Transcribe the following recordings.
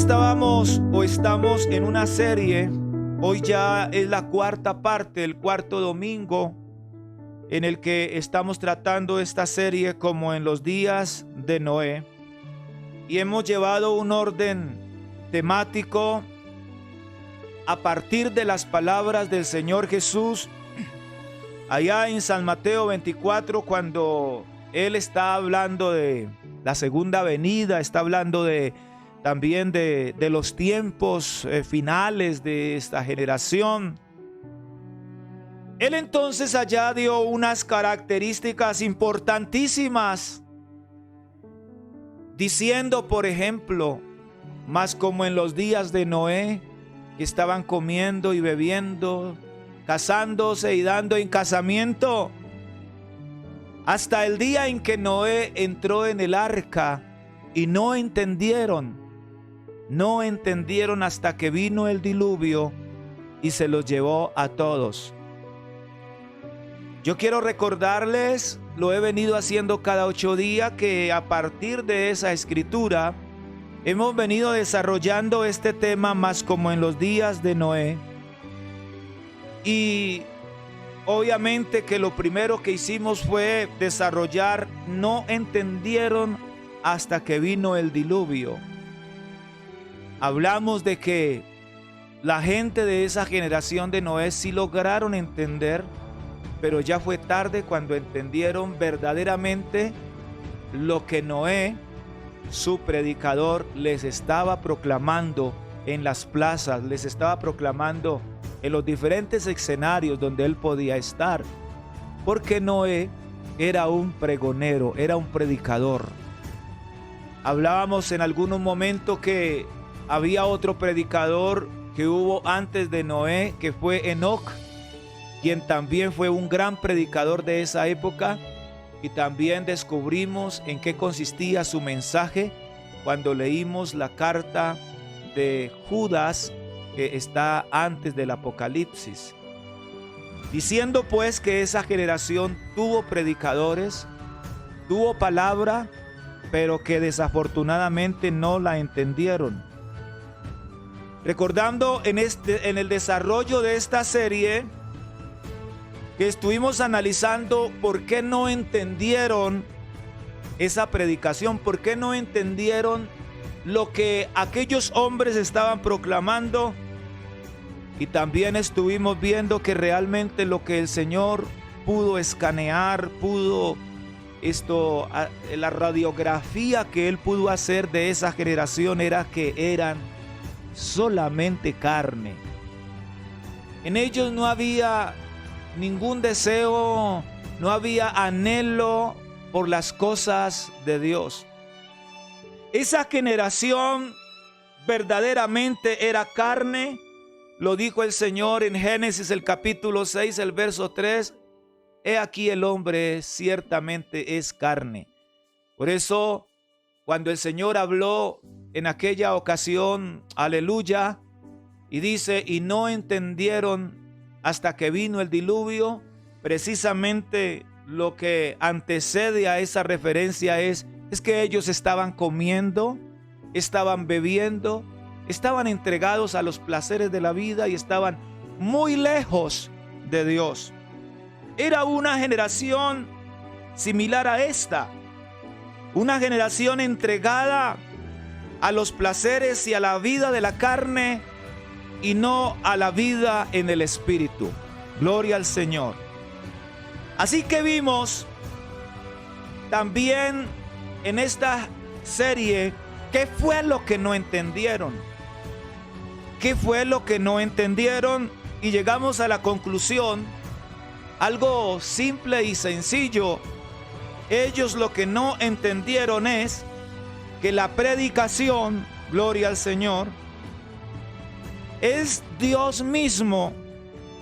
Estamos en una serie. Hoy ya es la cuarta parte, el cuarto domingo en el que estamos tratando esta serie como en los días de Noé. Y hemos llevado un orden temático a partir de las palabras del Señor Jesús allá en San Mateo 24, cuando Él está hablando de la segunda venida, está hablando también de los tiempos finales de esta generación. Él entonces allá dio unas características importantísimas, diciendo, por ejemplo, más como en los días de Noé, que estaban comiendo y bebiendo, casándose y dando en casamiento, hasta el día en que Noé entró en el arca y no entendieron hasta que vino el diluvio y se los llevó a todos. Yo quiero recordarles, lo he venido haciendo cada 8 días, que a partir de esa escritura hemos venido desarrollando este tema más como en los días de Noé. Y obviamente que lo primero que hicimos fue desarrollar, no entendieron hasta que vino el diluvio. Hablamos de que la gente de esa generación de Noé sí lograron entender, pero ya fue tarde cuando entendieron verdaderamente lo que Noé, su predicador, les estaba proclamando en las plazas, les estaba proclamando en los diferentes escenarios donde él podía estar. Porque Noé era un pregonero, era un predicador. Hablábamos en algunos momentos que había otro predicador que hubo antes de Noé, que fue Enoc, quien también fue un gran predicador de esa época, y también descubrimos en qué consistía su mensaje cuando leímos la carta de Judas, que está antes del Apocalipsis. Diciendo pues que esa generación tuvo predicadores, tuvo palabra, pero que desafortunadamente no la entendieron. Recordando en el desarrollo de esta serie que estuvimos analizando por qué no entendieron esa predicación, por qué no entendieron lo que aquellos hombres estaban proclamando, y también estuvimos viendo que realmente lo que el Señor pudo escanear, la radiografía que Él pudo hacer de esa generación era que eran solamente carne. En ellos no había ningún deseo, no había anhelo por las cosas de Dios. Esa generación verdaderamente era carne. Lo dijo el Señor en Génesis el capítulo 6, el verso 3. He aquí el hombre ciertamente es carne. Por eso, cuando el Señor habló en aquella ocasión, aleluya, y dice, y no entendieron hasta que vino el diluvio, precisamente lo que antecede a esa referencia es que ellos estaban comiendo, estaban bebiendo, estaban entregados a los placeres de la vida y estaban muy lejos de Dios. Era una generación similar a esta, una generación entregada a los placeres y a la vida de la carne y no a la vida en el espíritu. Gloria al Señor. Así que vimos también en esta serie qué fue lo que no entendieron. ¿Qué fue lo que no entendieron? Y llegamos a la conclusión, algo simple y sencillo. Ellos lo que no entendieron es que la predicación, gloria al Señor, es Dios mismo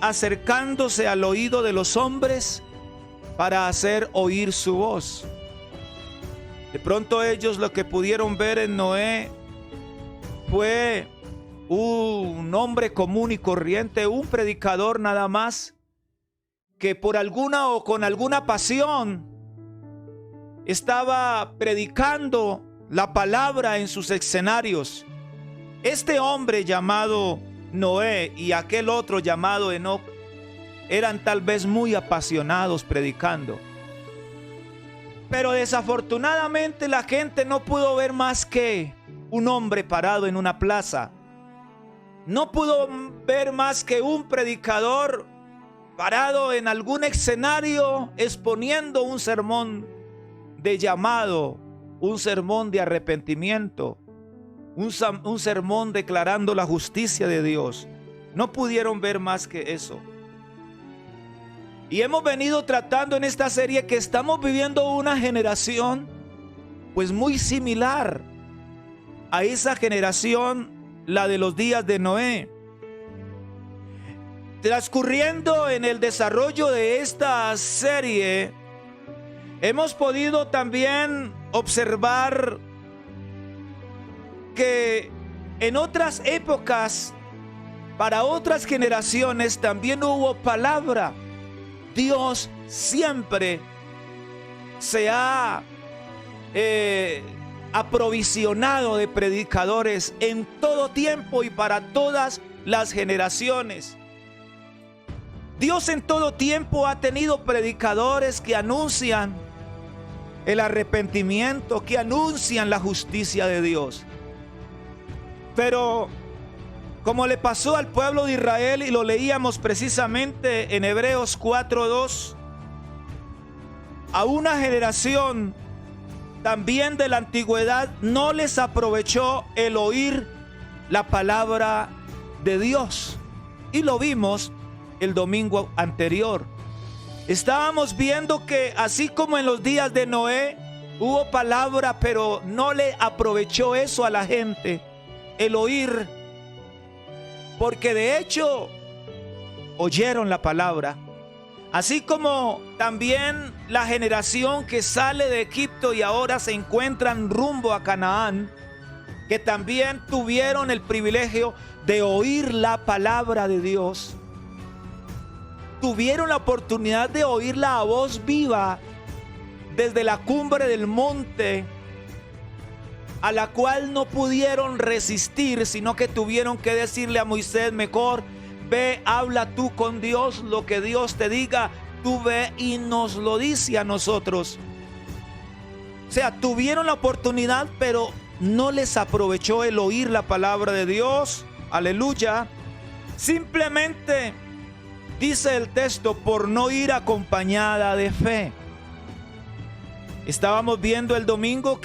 acercándose al oído de los hombres para hacer oír su voz. De pronto ellos lo que pudieron ver en Noé fue un hombre común y corriente, un predicador nada más, que por alguna o con alguna pasión estaba predicando la palabra en sus escenarios. Este hombre llamado Noé y aquel otro llamado Enoc eran tal vez muy apasionados predicando. Pero desafortunadamente la gente no pudo ver más que un hombre parado en una plaza. No pudo ver más que un predicador parado en algún escenario exponiendo un sermón de llamado, un sermón de arrepentimiento, un sermón declarando la justicia de Dios. No pudieron ver más que eso. Y hemos venido tratando en esta serie que estamos viviendo una generación pues muy similar a esa generación, la de los días de Noé. Transcurriendo en el desarrollo de esta serie, hemos podido también observar que en otras épocas, para otras generaciones, también hubo palabra. Dios siempre se ha aprovisionado de predicadores en todo tiempo y para todas las generaciones. Dios en todo tiempo ha tenido predicadores que anuncian el arrepentimiento, que anuncian la justicia de Dios. Pero como le pasó al pueblo de Israel, y lo leíamos precisamente en Hebreos 4:2, a una generación también de la antigüedad no les aprovechó el oír la palabra de Dios. Y lo vimos el domingo anterior. Estábamos viendo que así como en los días de Noé hubo palabra, pero no le aprovechó eso a la gente, el oír. Porque de hecho oyeron la palabra. Así como también la generación que sale de Egipto y ahora se encuentran rumbo a Canaán, que también tuvieron el privilegio de oír la palabra de Dios. Tuvieron la oportunidad de oírla a voz viva desde la cumbre del monte, a la cual no pudieron resistir, sino que tuvieron que decirle a Moisés: mejor ve, habla tú con Dios, lo que Dios te diga, tú ve y nos lo dice a nosotros. O sea, tuvieron la oportunidad, pero no les aprovechó el oír la palabra de Dios. Aleluya. Simplemente, dice el texto, por no ir acompañada de fe. Estábamos viendo el domingo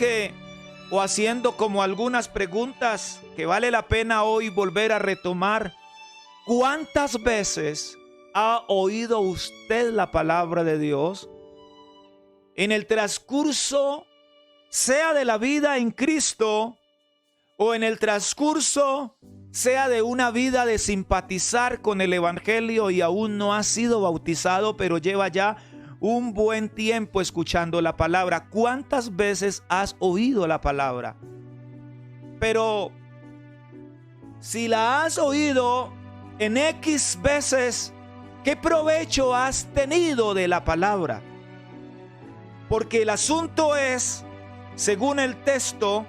o haciendo como algunas preguntas que vale la pena hoy volver a retomar. ¿Cuántas veces ha oído usted la palabra de Dios? En el transcurso, sea de la vida en Cristo o en el transcurso, sea de una vida de simpatizar con el evangelio y aún no ha sido bautizado, pero lleva ya un buen tiempo escuchando la palabra. ¿Cuántas veces has oído la palabra? Pero si la has oído en X veces, ¿qué provecho has tenido de la palabra? Porque el asunto es, según el texto,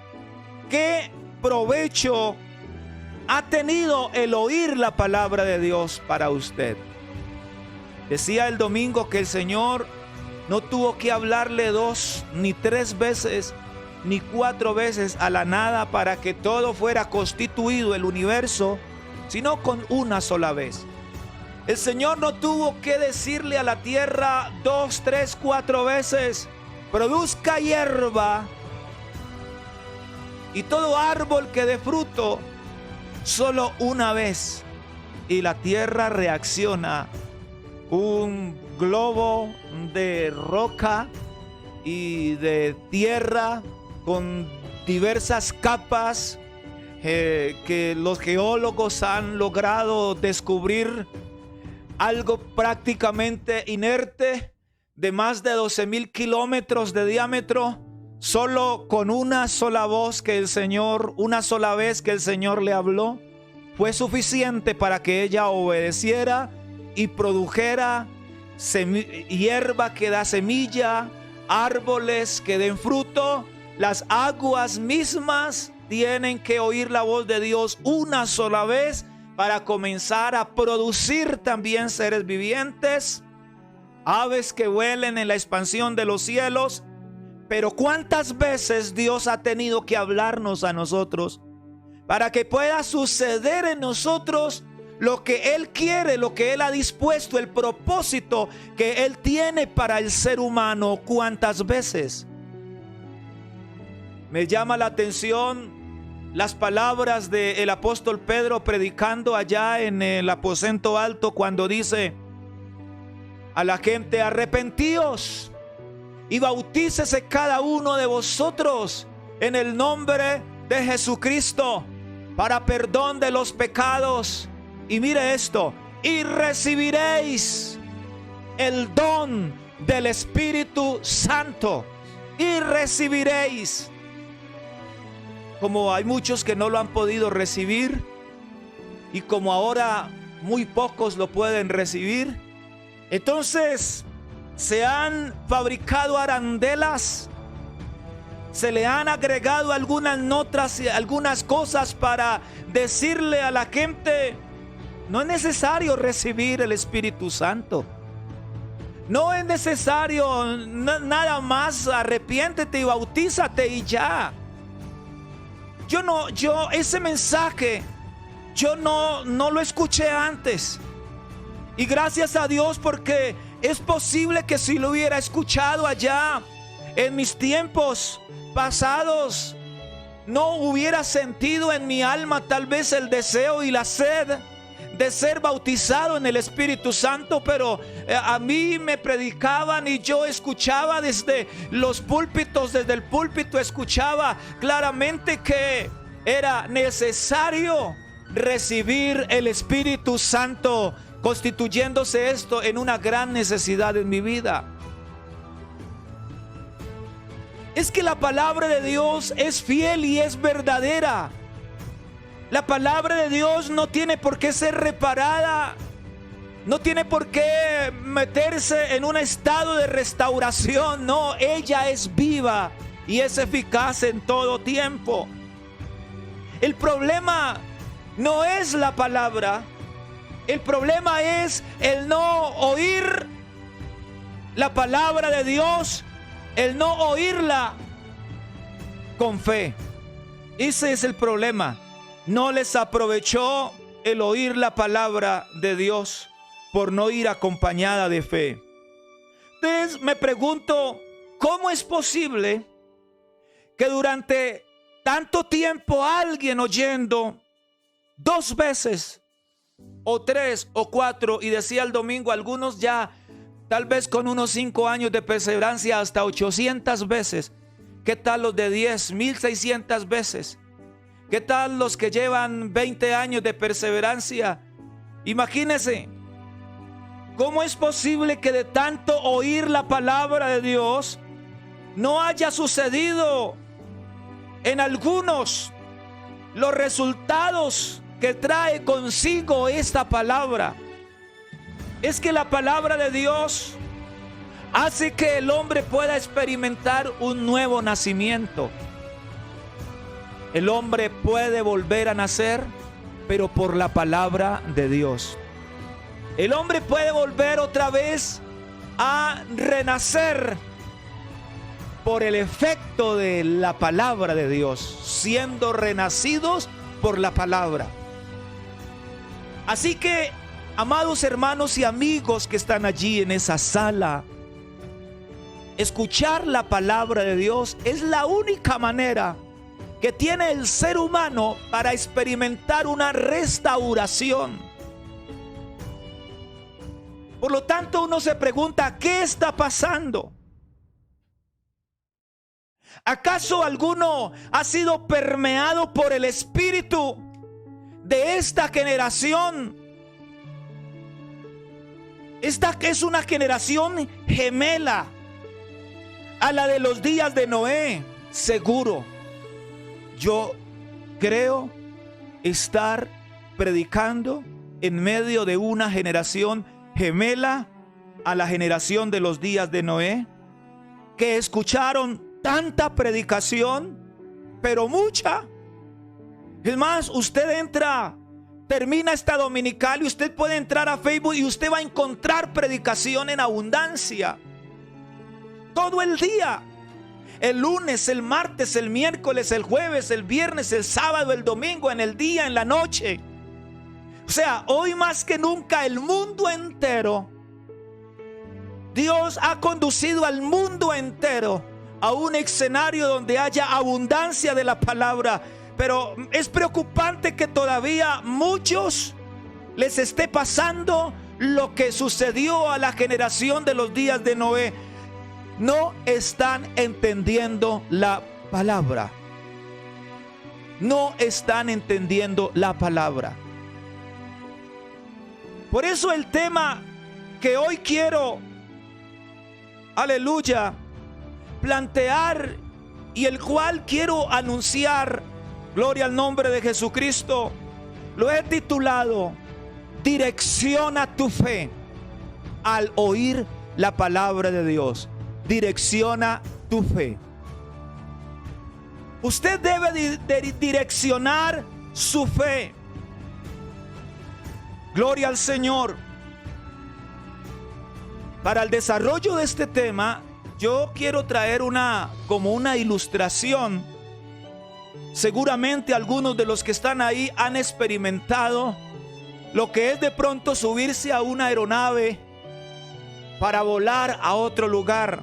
¿qué provecho ha tenido el oír la palabra de Dios para usted? Decía el domingo que el Señor no tuvo que hablarle 2 ni 3 veces ni 4 veces a la nada para que todo fuera constituido, el universo, sino con una sola vez. El Señor no tuvo que decirle a la tierra 2, 3, 4 veces: produzca hierba y todo árbol que dé fruto, solo una vez. Y la tierra reacciona. Un globo de roca y de tierra con diversas capas que los geólogos han logrado descubrir, algo prácticamente inerte de más de 12,000 kilómetros de diámetro, solo con una sola voz que el Señor, una sola vez que el Señor le habló, fue suficiente para que ella obedeciera y produjera hierba que da semilla, árboles que den fruto. Las aguas mismas tienen que oír la voz de Dios una sola vez para comenzar a producir también seres vivientes, aves que vuelen en la expansión de los cielos. Pero ¿cuántas veces Dios ha tenido que hablarnos a nosotros para que pueda suceder en nosotros lo que Él quiere, lo que Él ha dispuesto, el propósito que Él tiene para el ser humano? ¿Cuántas veces? Me llama la atención las palabras del apóstol Pedro predicando allá en el aposento alto, cuando dice a la gente: arrepentíos y bautícese cada uno de vosotros en el nombre de Jesucristo para perdón de los pecados. Y mire esto: y recibiréis el don del Espíritu Santo. Y recibiréis. Como hay muchos que no lo han podido recibir, y como ahora muy pocos lo pueden recibir, entonces se han fabricado arandelas, se le han agregado algunas notas y algunas cosas para decirle a la gente: no es necesario recibir el Espíritu Santo. No es necesario nada más, arrepiéntete y bautízate y ya. Ese mensaje, yo no lo escuché antes. Y gracias a Dios, porque es posible que si lo hubiera escuchado allá en mis tiempos pasados, no hubiera sentido en mi alma tal vez el deseo y la sed de ser bautizado en el Espíritu Santo. Pero a mí me predicaban y yo escuchaba desde los púlpitos, desde el púlpito escuchaba claramente que era necesario recibir el Espíritu Santo, constituyéndose esto en una gran necesidad en mi vida. Es que la palabra de Dios es fiel y es verdadera. La palabra de Dios no tiene por qué ser reparada, no tiene por qué meterse en un estado de restauración. No, ella es viva y es eficaz en todo tiempo. El problema no es la palabra, el problema es el no oír la palabra de Dios, el no oírla con fe. Ese es el problema. No les aprovechó el oír la palabra de Dios por no ir acompañada de fe. Entonces me pregunto, ¿cómo es posible que durante tanto tiempo alguien oyendo 2 veces o 3 o 4, y decía el domingo algunos ya tal vez con unos 5 años de perseverancia hasta 800 veces? ¿Qué tal los de 10? 1600 veces. ¿Qué tal los que llevan 20 años de perseverancia? Imagínense, ¿cómo es posible que de tanto oír la palabra de Dios no haya sucedido en algunos los resultados que trae consigo esta palabra? Es que la palabra de Dios hace que el hombre pueda experimentar un nuevo nacimiento. El hombre puede volver a nacer, pero por la palabra de Dios. El hombre puede volver otra vez a renacer por el efecto de la palabra de Dios, siendo renacidos por la palabra. Así que, amados hermanos y amigos que están allí en esa sala, escuchar la palabra de Dios es la única manera que tiene el ser humano para experimentar una restauración. Por lo tanto, uno se pregunta, ¿qué está pasando? ¿Acaso alguno ha sido permeado por el espíritu de esta generación? Esta es una generación gemela a la de los días de Noé, seguro. Yo creo estar predicando en medio de una generación gemela a la generación de los días de Noé, que escucharon tanta predicación, pero mucha, Es más, usted entra, termina esta dominical y usted puede entrar a Facebook y usted va a encontrar predicación en abundancia. Todo el día. El lunes, el martes, el miércoles, el jueves, el viernes, el sábado, el domingo, en el día, en la noche. O sea, hoy más que nunca el mundo entero, Dios ha conducido al mundo entero a un escenario donde haya abundancia de la palabra. Pero es preocupante que todavía muchos les esté pasando lo que sucedió a la generación de los días de Noé. No están entendiendo la palabra. No están entendiendo la palabra. Por eso el tema que hoy quiero, aleluya, plantear y el cual quiero anunciar, gloria al nombre de Jesucristo, lo he titulado: Direcciona tu fe al oír la palabra de Dios. Direcciona tu fe. Usted debe direccionar su fe. Gloria al Señor. Para el desarrollo de este tema, yo quiero traer como una ilustración. Seguramente algunos de los que están ahí han experimentado lo que es de pronto subirse a una aeronave para volar a otro lugar.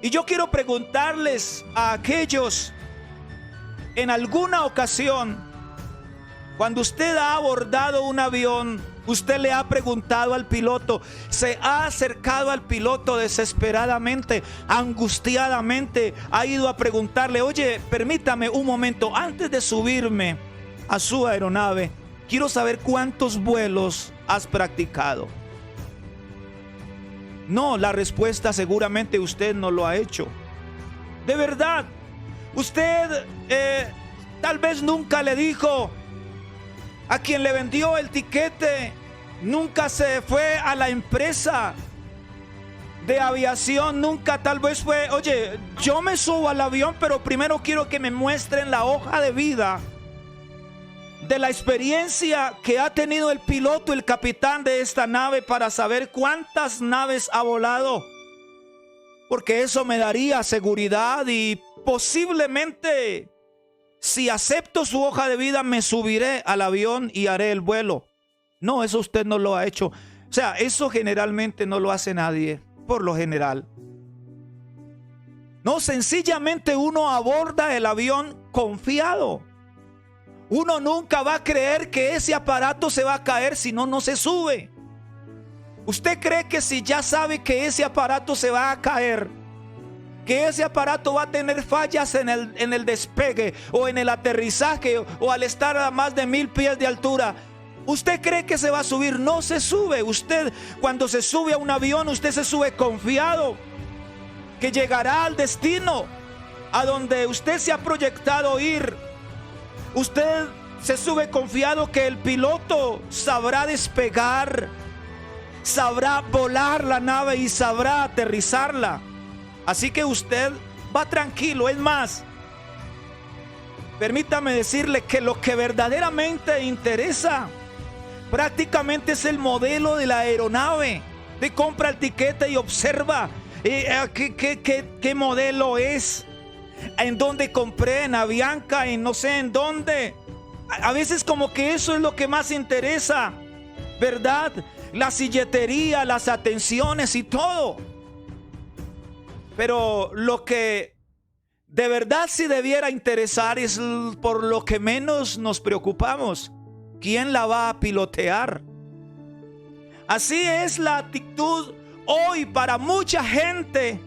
Y yo quiero preguntarles a aquellos, en alguna ocasión, cuando usted ha abordado un avión, usted le ha preguntado al piloto, se ha acercado al piloto desesperadamente, angustiadamente, ha ido a preguntarle: oye, permítame un momento, antes de subirme a su aeronave, quiero saber cuántos vuelos has practicado. No, la respuesta seguramente usted no lo ha hecho. De verdad, usted tal vez nunca le dijo a quien le vendió el tiquete, nunca se fue a la empresa de aviación, nunca tal vez fue: oye, yo me subo al avión, pero primero quiero que me muestren la hoja de vida de la experiencia que ha tenido el piloto, el capitán de esta nave, para saber cuántas naves ha volado, porque eso me daría seguridad y posiblemente, si acepto su hoja de vida, me subiré al avión y haré el vuelo. No, eso usted no lo ha hecho. O sea, eso generalmente no lo hace nadie, por lo general. No, sencillamente uno aborda el avión confiado. Uno nunca va a creer que ese aparato se va a caer si no se sube. Usted cree que si ya sabe que ese aparato se va a caer, que ese aparato va a tener fallas en el despegue o en el aterrizaje o al estar a más de 1000 pies de altura, usted cree que se va a subir. No se sube. Usted, cuando se sube a un avión, usted se sube confiado que llegará al destino a donde usted se ha proyectado ir. Usted se sube confiado que el piloto sabrá despegar, sabrá volar la nave y sabrá aterrizarla. Así que usted va tranquilo. Es más, permítame decirle que lo que verdaderamente interesa prácticamente es el modelo de la aeronave. Usted compra el tiquete y observa qué modelo es, en dónde compré, en Avianca, en no sé en dónde. A veces como que eso es lo que más interesa, ¿verdad? La silletería, las atenciones y todo. Pero lo que de verdad sí debiera interesar es por lo que menos nos preocupamos: ¿quién la va a pilotear? Así es la actitud hoy para mucha gente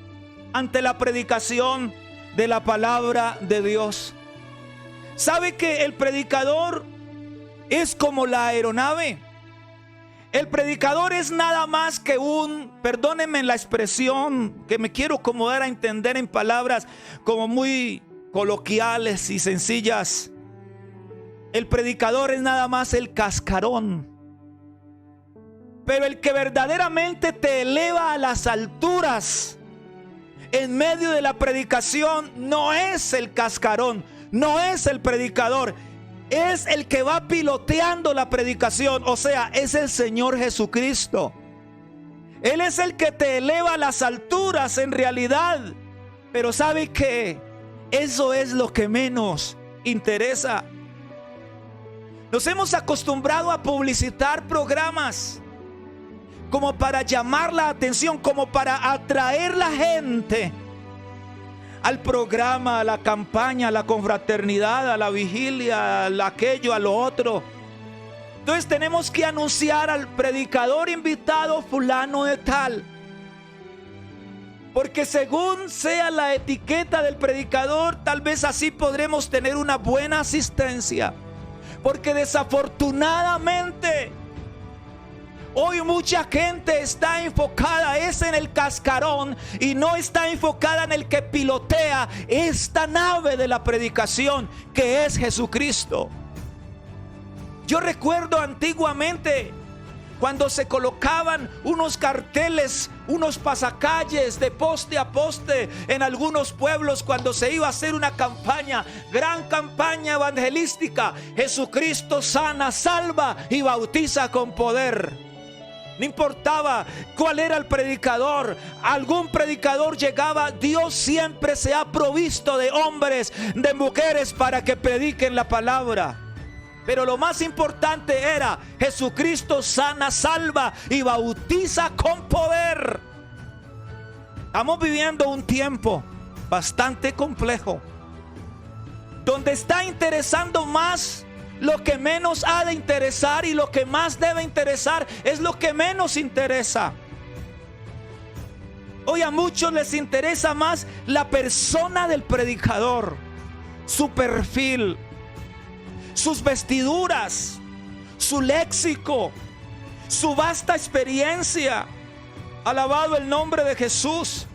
ante la predicación de la palabra de Dios. ¿Sabe que el predicador es como la aeronave? El predicador es nada más que perdónenme la expresión, que me quiero acomodar a entender en palabras como muy coloquiales y sencillas. El predicador es nada más el cascarón. Pero el que verdaderamente te eleva a las alturas en medio de la predicación no es el cascarón. no es el predicador, es el que va piloteando la predicación, o sea, es el Señor Jesucristo. Él es el que te eleva a las alturas en realidad, pero ¿sabe qué? Eso es lo que menos interesa. Nos hemos acostumbrado a publicitar programas como para llamar la atención, como para atraer la gente al programa, a la campaña, a la confraternidad, a la vigilia, a aquello, a lo otro. Entonces tenemos que anunciar al predicador invitado fulano de tal, porque según sea la etiqueta del predicador, tal vez así podremos tener una buena asistencia. Porque desafortunadamente hoy mucha gente está enfocada en el cascarón y no está enfocada en el que pilotea esta nave de la predicación, que es Jesucristo. Yo recuerdo antiguamente cuando se colocaban unos carteles, unos pasacalles de poste a poste en algunos pueblos cuando se iba a hacer una campaña, gran campaña evangelística. Jesucristo sana, salva y bautiza con poder. No importaba cuál era el predicador, algún predicador llegaba. Dios siempre se ha provisto de hombres, de mujeres para que prediquen la palabra. Pero lo más importante era: Jesucristo sana, salva y bautiza con poder. Estamos viviendo un tiempo bastante complejo, donde está interesando más lo que menos ha de interesar, y lo que más debe interesar es lo que menos interesa. Hoy a muchos les interesa más la persona del predicador, su perfil, sus vestiduras, su léxico, su vasta experiencia. Alabado el nombre de Jesús.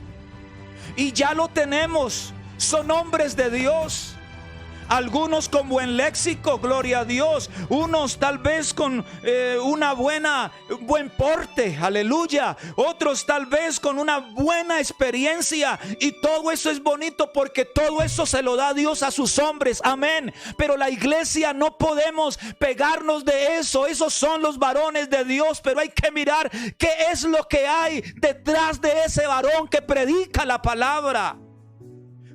Y ya lo tenemos, son hombres de Dios. Algunos con buen léxico, gloria a Dios. Unos tal vez con buen porte, aleluya. Otros tal vez con una buena experiencia. Y todo eso es bonito, porque todo eso se lo da Dios a sus hombres, amén. Pero la iglesia no podemos pegarnos de eso. Esos son los varones de Dios, pero hay que mirar qué es lo que hay detrás de ese varón que predica la palabra.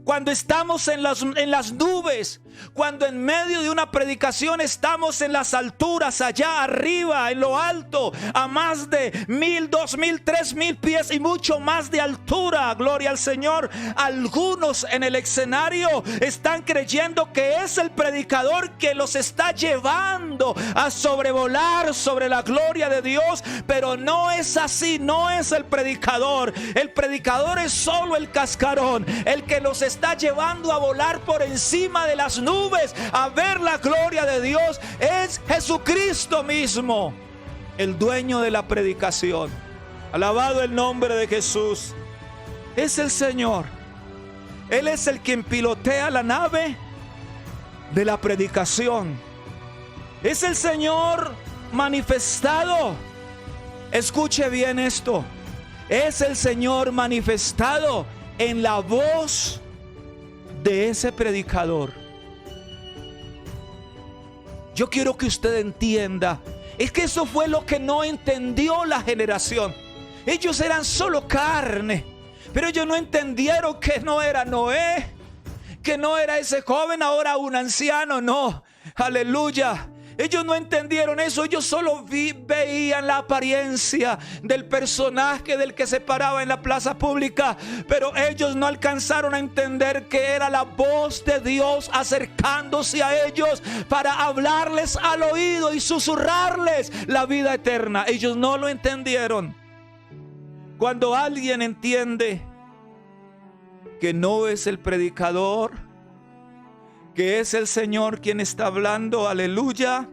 Cuando estamos en las nubes, cuando en medio de una predicación estamos en las alturas, allá arriba, en lo alto, a más de 1,000, 2,000, 3,000 pies y mucho más de altura, gloria al Señor. Algunos en el escenario están creyendo que es el predicador que los está llevando a sobrevolar sobre la gloria de Dios, pero no es así. No es el predicador. El predicador es solo el cascarón, el que los está llevando a volar por encima de las nubes a ver la gloria de Dios. Es Jesucristo mismo, el dueño de la predicación. Alabado el nombre de Jesús. Es el Señor. Él es el quien pilotea la nave de la predicación. Es el Señor manifestado. Escuche bien esto. Es el Señor manifestado en la voz de ese predicador. Yo quiero que usted entienda, es que eso fue lo que no entendió la generación. Ellos eran solo carne, pero ellos no entendieron que no era Noé, que no era ese joven ahora un anciano, no, aleluya. Ellos no entendieron eso. Ellos solo veían la apariencia del personaje del que se paraba en la plaza pública, pero ellos no alcanzaron a entender que era la voz de Dios acercándose a ellos para hablarles al oído y susurrarles la vida eterna. Ellos no lo entendieron. Cuando alguien entiende que no es el predicador, que es el Señor quien está hablando, aleluya.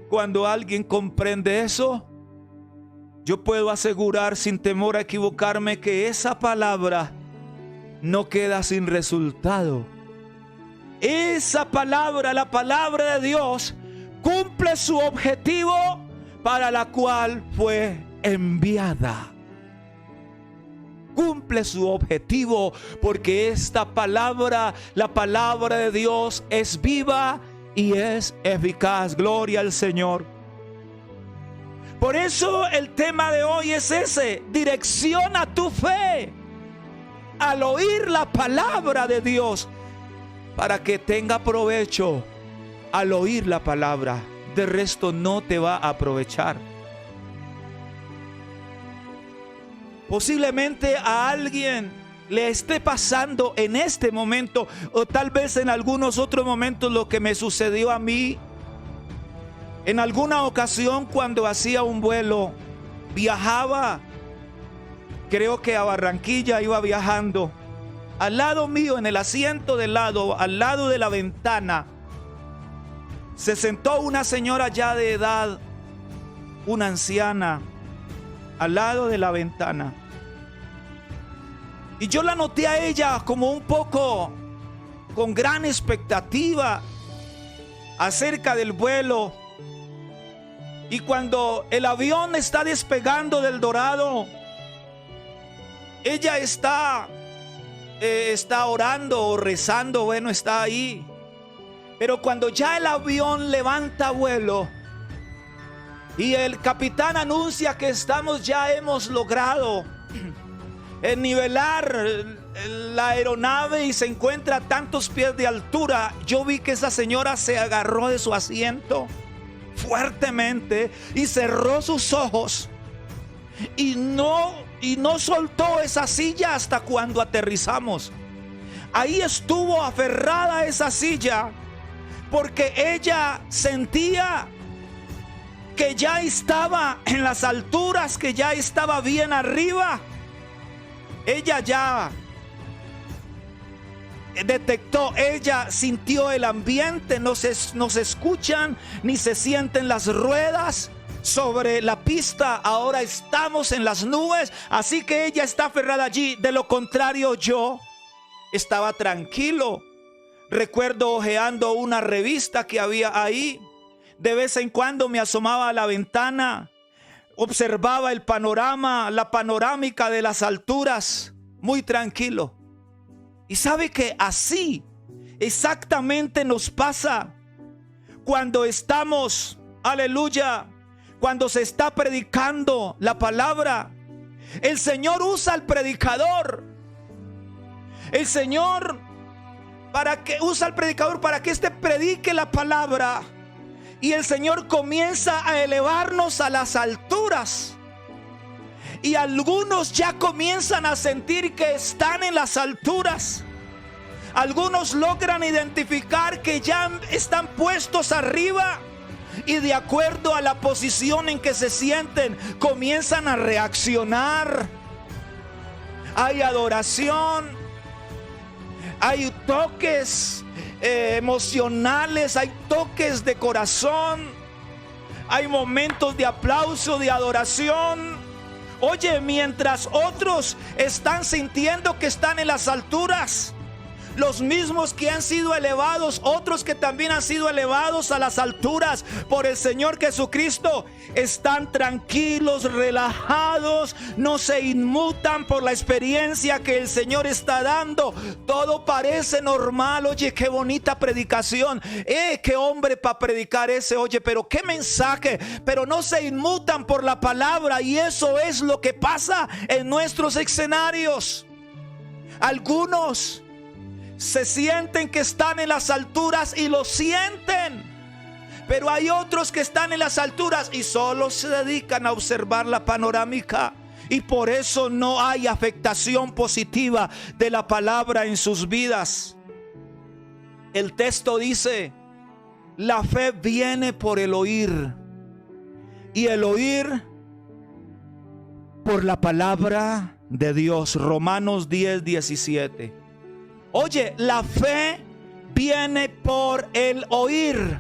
Cuando alguien comprende eso, yo puedo asegurar sin temor a equivocarme que esa palabra no queda sin resultado. Esa palabra, la palabra de Dios, cumple su objetivo para la cual fue enviada. cumple su objetivo, porque esta palabra, la palabra de Dios, es viva y es eficaz. Gloria al Señor. Por eso el tema de hoy es ese: direcciona tu fe al oír la palabra de Dios, para que tenga provecho al oír la palabra. De resto no te va a aprovechar. Posiblemente a alguien le esté pasando en este momento, o tal vez en algunos otros momentos, lo que me sucedió a mí. En alguna ocasión, cuando hacía un vuelo, viajaba, creo que a Barranquilla iba viajando. Al lado mío, en el asiento del lado, al lado de la ventana, se sentó una señora ya de edad, una anciana, al lado de la ventana. Y yo la noté a ella como un poco con gran expectativa acerca del vuelo. Y cuando el avión está despegando del Dorado, ella está orando o rezando, bueno, está ahí. Pero cuando ya el avión levanta vuelo y el capitán anuncia que hemos logrado nivelar la aeronave y se encuentra a tantos pies de altura, yo vi que esa señora se agarró de su asiento fuertemente y cerró sus ojos y no soltó esa silla hasta cuando aterrizamos. Ahí estuvo aferrada a esa silla, porque ella sentía que ya estaba en las alturas, que ya estaba bien arriba. Ella ya detectó, ella sintió el ambiente, no se escuchan ni se sienten las ruedas sobre la pista. Ahora estamos en las nubes, así que ella está aferrada allí. De lo contrario, yo estaba tranquilo. Recuerdo hojeando una revista que había ahí. De vez en cuando me asomaba a la ventana, observaba el panorama, la panorámica de las alturas, muy tranquilo. Y sabe que así exactamente nos pasa cuando estamos, aleluya, cuando se está predicando la palabra. El Señor usa al predicador. El Señor usa al predicador para que éste predique la palabra. Y el Señor comienza a elevarnos a las alturas. Y algunos ya comienzan a sentir que están en las alturas. Algunos logran identificar que ya están puestos arriba. Y de acuerdo a la posición en que se sienten, comienzan a reaccionar. Hay adoración. Hay toques emocionales, hay toques de corazón, hay momentos de aplauso, de adoración. Oye, mientras otros están sintiendo que están en las alturas, los mismos que han sido elevados, otros que también han sido elevados a las alturas por el Señor Jesucristo, están tranquilos, relajados, no se inmutan por la experiencia que el Señor está dando. Todo parece normal. Oye, qué bonita predicación, qué hombre para predicar ese, oye, pero qué mensaje. Pero no se inmutan por la palabra, y eso es lo que pasa en nuestros escenarios. Algunos se sienten que están en las alturas y lo sienten, pero hay otros que están en las alturas y solo se dedican a observar la panorámica, y por eso no hay afectación positiva de la palabra en sus vidas. El texto dice: la fe viene por el oír, y el oír por la palabra de Dios. Romanos 10:17. Oye, la fe viene por el oír,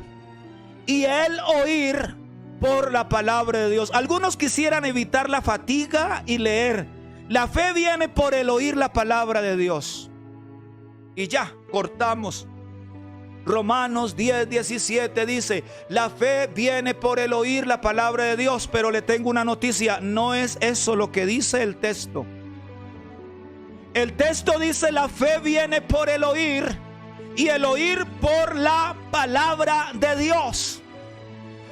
y el oír por la palabra de Dios. Algunos quisieran evitar la fatiga y leer. La fe viene por el oír la palabra de Dios. Y ya, cortamos. Romanos 10:17 dice: la fe viene por el oír la palabra de Dios. Pero le tengo una noticia: no es eso lo que dice el texto. El texto dice: la fe viene por el oír, y el oír por la palabra de Dios.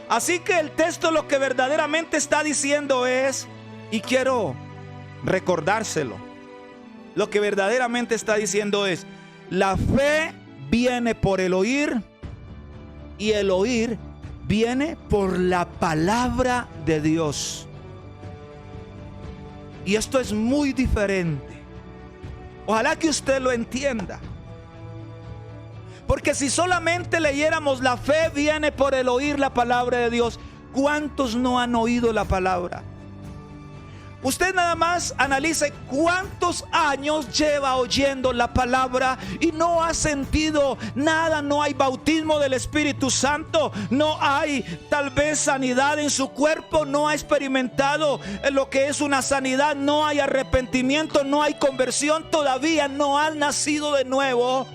Así que el texto lo que verdaderamente está diciendo es, y quiero recordárselo, lo que verdaderamente está diciendo es: la fe viene por el oír, y el oír viene por la palabra de Dios. Y esto es muy diferente. Ojalá que usted lo entienda. Porque si solamente leyéramos la fe viene por el oír la palabra de Dios, ¿cuántos no han oído la palabra? Usted nada más analice cuántos años lleva oyendo la palabra y no ha sentido nada. No hay bautismo del Espíritu Santo, no hay tal vez sanidad en su cuerpo, no ha experimentado lo que es una sanidad, no hay arrepentimiento, no hay conversión, todavía no ha nacido de nuevo.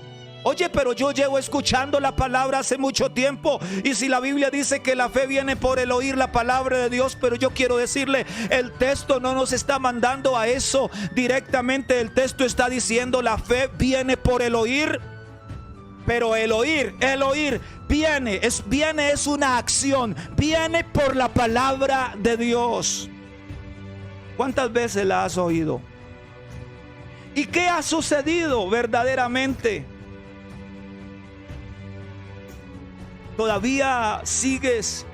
Oye, pero yo llevo escuchando la palabra hace mucho tiempo, y si la Biblia dice que la fe viene por el oír la palabra de Dios, pero yo quiero decirle, el texto no nos está mandando a eso directamente. El texto está diciendo: la fe viene por el oír, pero el oír viene es una acción, viene por la palabra de Dios. ¿Cuántas veces la has oído? ¿Y qué ha sucedido verdaderamente? Todavía sigues,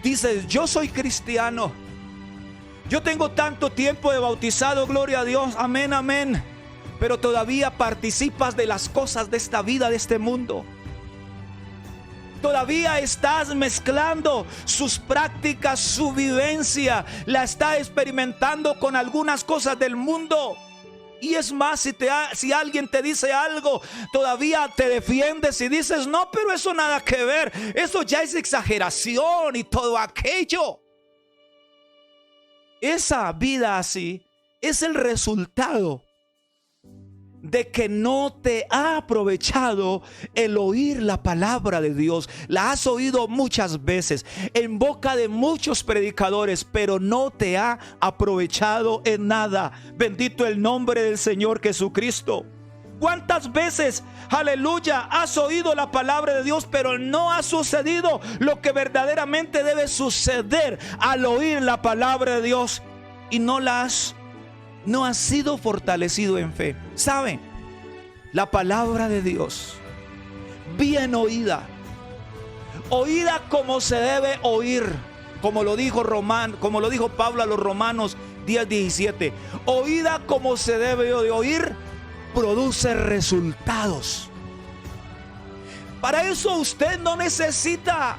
dices: yo soy cristiano, yo tengo tanto tiempo de bautizado, gloria a Dios, amén, amén, pero todavía participas de las cosas de esta vida, de este mundo. Todavía estás mezclando sus prácticas, su vivencia, la está experimentando con algunas cosas del mundo. Y es más, si alguien te dice algo, todavía te defiendes y dices: no, pero eso nada que ver, eso ya es exageración y todo aquello. Esa vida así es el resultado de que no te ha aprovechado el oír la palabra de Dios. La has oído muchas veces en boca de muchos predicadores, pero no te ha aprovechado en nada. Bendito el nombre del Señor Jesucristo. ¿Cuántas veces, aleluya, has oído la palabra de Dios, pero no ha sucedido lo que verdaderamente debe suceder al oír la palabra de Dios? Y no has sido fortalecido en fe. ¿Saben? La palabra de Dios, bien oída como se debe oír, como lo dijo Pablo a los Romanos 10:17, oída como se debe de oír, produce resultados. Para eso usted no necesita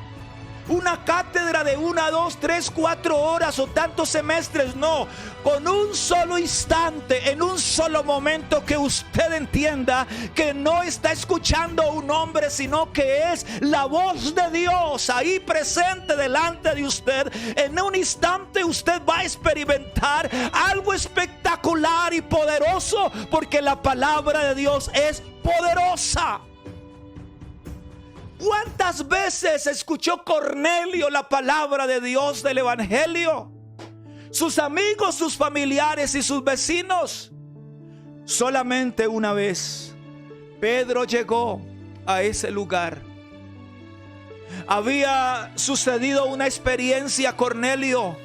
una cátedra de 1, 2, 3, 4 horas o tantos semestres. No, con un solo instante, en un solo momento, que usted entienda que no está escuchando a un hombre, sino que es la voz de Dios ahí presente delante de usted. En un instante usted va a experimentar algo espectacular y poderoso, porque la palabra de Dios es poderosa. ¿Cuántas veces escuchó Cornelio la palabra de Dios del evangelio? Sus amigos, sus familiares y sus vecinos. Solamente una vez Pedro llegó a ese lugar. Había sucedido una experiencia. Cornelio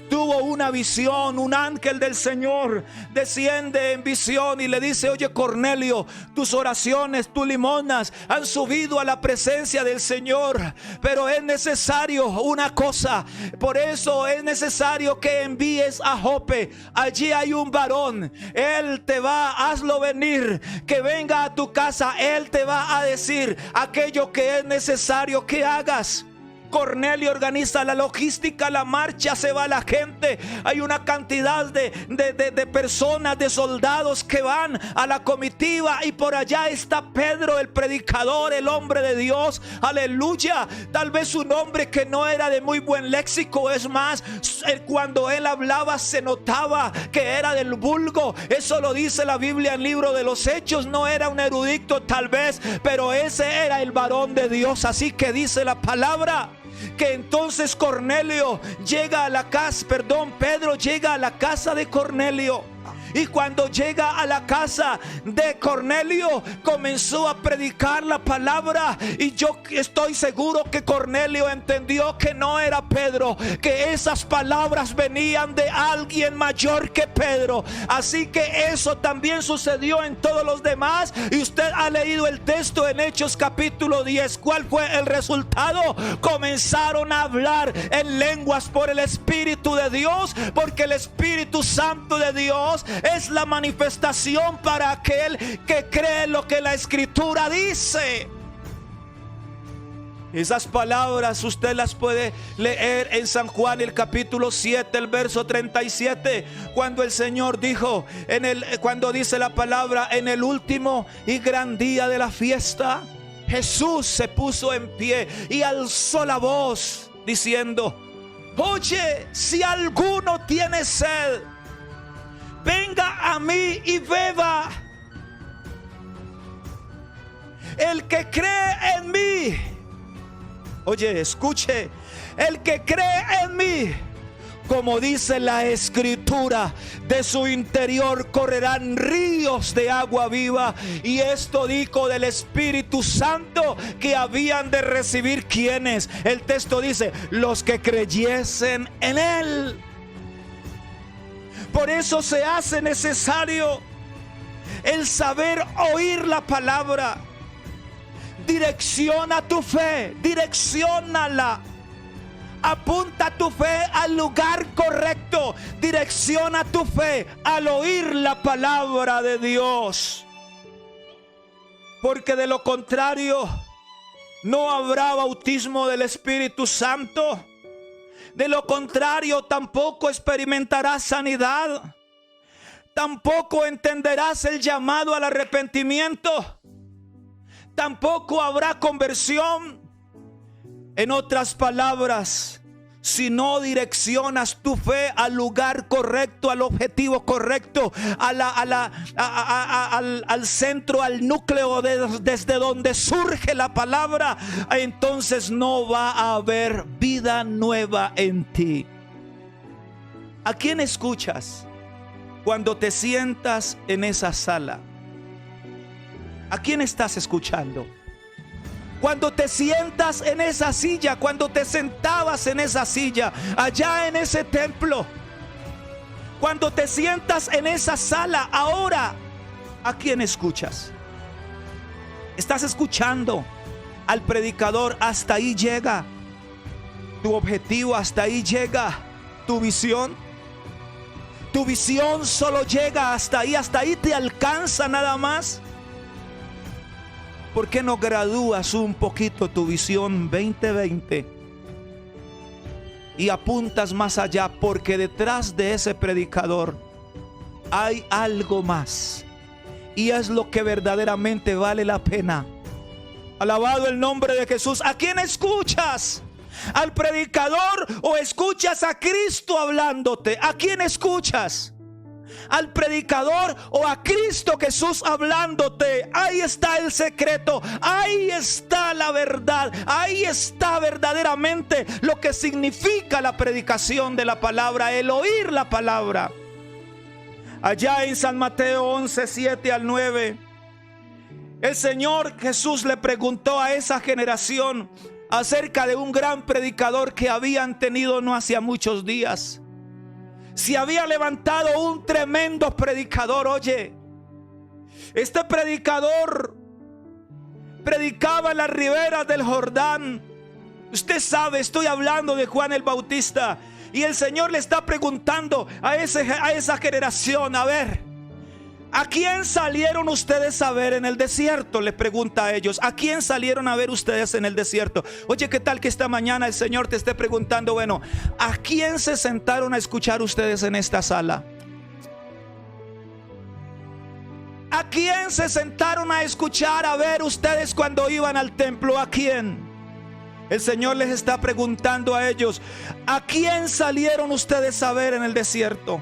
tuvo una visión, un ángel del Señor desciende en visión y le dice: oye, Cornelio, tus oraciones, tus limonas han subido a la presencia del Señor, pero es necesario una cosa. Por eso es necesario que envíes a Jope. Allí hay un varón, él te va, hazlo venir, que venga a tu casa. Él te va a decir aquello que es necesario que hagas. Cornelio organiza la logística, la marcha, se va la gente. Hay una cantidad de personas, de soldados que van a la comitiva, y por allá está Pedro, el predicador, el hombre de Dios, aleluya. Tal vez un hombre que no era de muy buen léxico, es más, cuando él hablaba se notaba que era del vulgo. Eso lo dice la Biblia en el libro de los Hechos. No era un erudito tal vez, pero ese era el varón de Dios. Así que dice la palabra que entonces Pedro llega a la casa de Cornelio. Y cuando llega a la casa de Cornelio, comenzó a predicar la palabra. Y yo estoy seguro que Cornelio entendió que no era Pedro, que esas palabras venían de alguien mayor que Pedro. Así que eso también sucedió en todos los demás. Y usted ha leído el texto en Hechos capítulo 10. ¿Cuál fue el resultado? Comenzaron a hablar en lenguas por el Espíritu de Dios, porque el Espíritu Santo de Dios es la manifestación para aquel que cree lo que la Escritura dice. Esas palabras usted las puede leer en San Juan el capítulo 7, el verso 37, cuando el Señor dijo, cuando dice la palabra, en el último y gran día de la fiesta, Jesús se puso en pie y alzó la voz diciendo: oye, si alguno tiene sed, venga a mí y beba. El que cree en mí, oye, escuche, el que cree en mí, como dice la Escritura, de su interior correrán ríos de agua viva. Y esto dijo del Espíritu Santo que habían de recibir quienes. El texto dice: los que creyesen en Él. Por eso se hace necesario el saber oír la palabra. Direcciona tu fe, direcciónala. Apunta tu fe al lugar correcto. Direcciona tu fe al oír la palabra de Dios. Porque de lo contrario, no habrá bautismo del Espíritu Santo. De lo contrario, tampoco experimentarás sanidad. Tampoco entenderás el llamado al arrepentimiento. Tampoco habrá conversión. En otras palabras, si no direccionas tu fe al lugar correcto, al objetivo correcto, al centro, al núcleo desde donde surge la palabra, entonces no va a haber vida nueva en ti. ¿A quién escuchas cuando te sientas en esa sala? ¿A quién estás escuchando? Cuando te sientas en esa silla, cuando te sentabas en esa silla, allá en ese templo, cuando te sientas en esa sala, ahora, ¿a quién escuchas? ¿Estás escuchando al predicador? Hasta ahí llega tu objetivo, hasta ahí llega tu visión. Tu visión solo llega hasta ahí te alcanza nada más. ¿Por qué no gradúas un poquito tu visión 2020 y apuntas más allá? Porque detrás de ese predicador hay algo más, y es lo que verdaderamente vale la pena. Alabado el nombre de Jesús. ¿A quién escuchas? ¿Al predicador o escuchas a Cristo hablándote? ¿A quién escuchas? ¿Al predicador o a Cristo Jesús hablándote? Ahí está el secreto, ahí está la verdad, ahí está verdaderamente lo que significa la predicación de la palabra, el oír la palabra. Allá en San Mateo 11, 7 al 9, el Señor Jesús le preguntó a esa generación acerca de un gran predicador que habían tenido no hacía muchos días. Si había levantado un tremendo predicador. Oye, este predicador predicaba en las riberas del Jordán. Usted sabe, estoy hablando de Juan el Bautista. Y el Señor le está preguntando a esa generación: a ver, ¿a quién salieron ustedes a ver en el desierto? Le pregunta a ellos: ¿a quién salieron a ver ustedes en el desierto? Oye, ¿qué tal que esta mañana el Señor te esté preguntando: bueno, ¿a quién se sentaron a escuchar ustedes en esta sala? ¿A quién se sentaron a escuchar, a ver ustedes cuando iban al templo? ¿A quién? El Señor les está preguntando a ellos: ¿a quién salieron ustedes a ver en el desierto?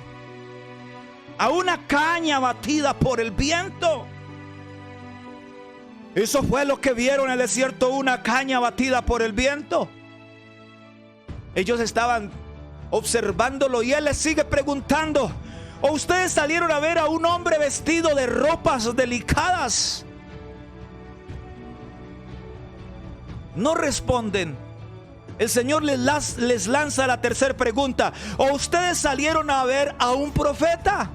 ¿A una caña batida por el viento? Eso fue lo que vieron en el desierto, una caña batida por el viento. Ellos estaban observándolo y Él les sigue preguntando: ¿O ustedes salieron a ver a un hombre vestido de ropas delicadas? No responden. El Señor les lanza la tercera pregunta. ¿O ustedes salieron a ver a un profeta?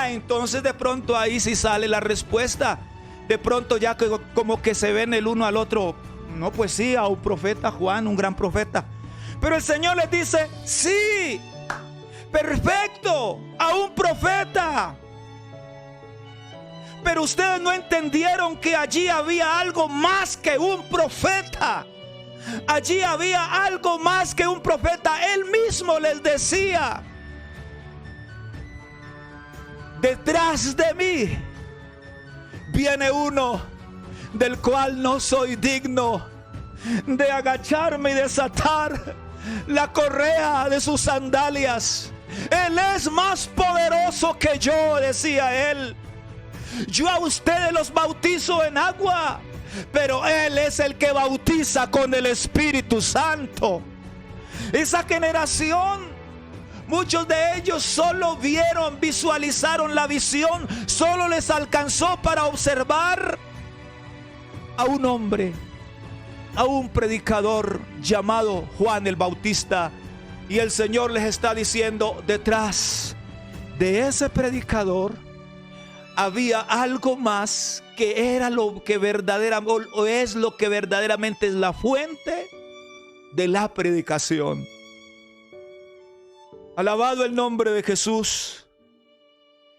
Entonces de pronto ahí sí sale la respuesta. De pronto ya como que se ven el uno al otro. No, pues sí, a un profeta, Juan, un gran profeta. Pero el Señor les dice, sí, perfecto, a un profeta. Pero ustedes no entendieron que allí había algo más que un profeta. Allí había algo más que un profeta. Él mismo les decía: detrás de mí viene uno del cual no soy digno de agacharme y desatar la correa de sus sandalias. Él es más poderoso que yo, decía él. Yo a ustedes los bautizo en agua, pero Él es el que bautiza con el Espíritu Santo. Esa generación, muchos de ellos solo visualizaron la visión, solo les alcanzó para observar a un hombre, a un predicador llamado Juan el Bautista. Y el Señor les está diciendo: detrás de ese predicador había algo más, que era lo que verdaderamente, o es lo que verdaderamente es la fuente de la predicación. Alabado el nombre de Jesús.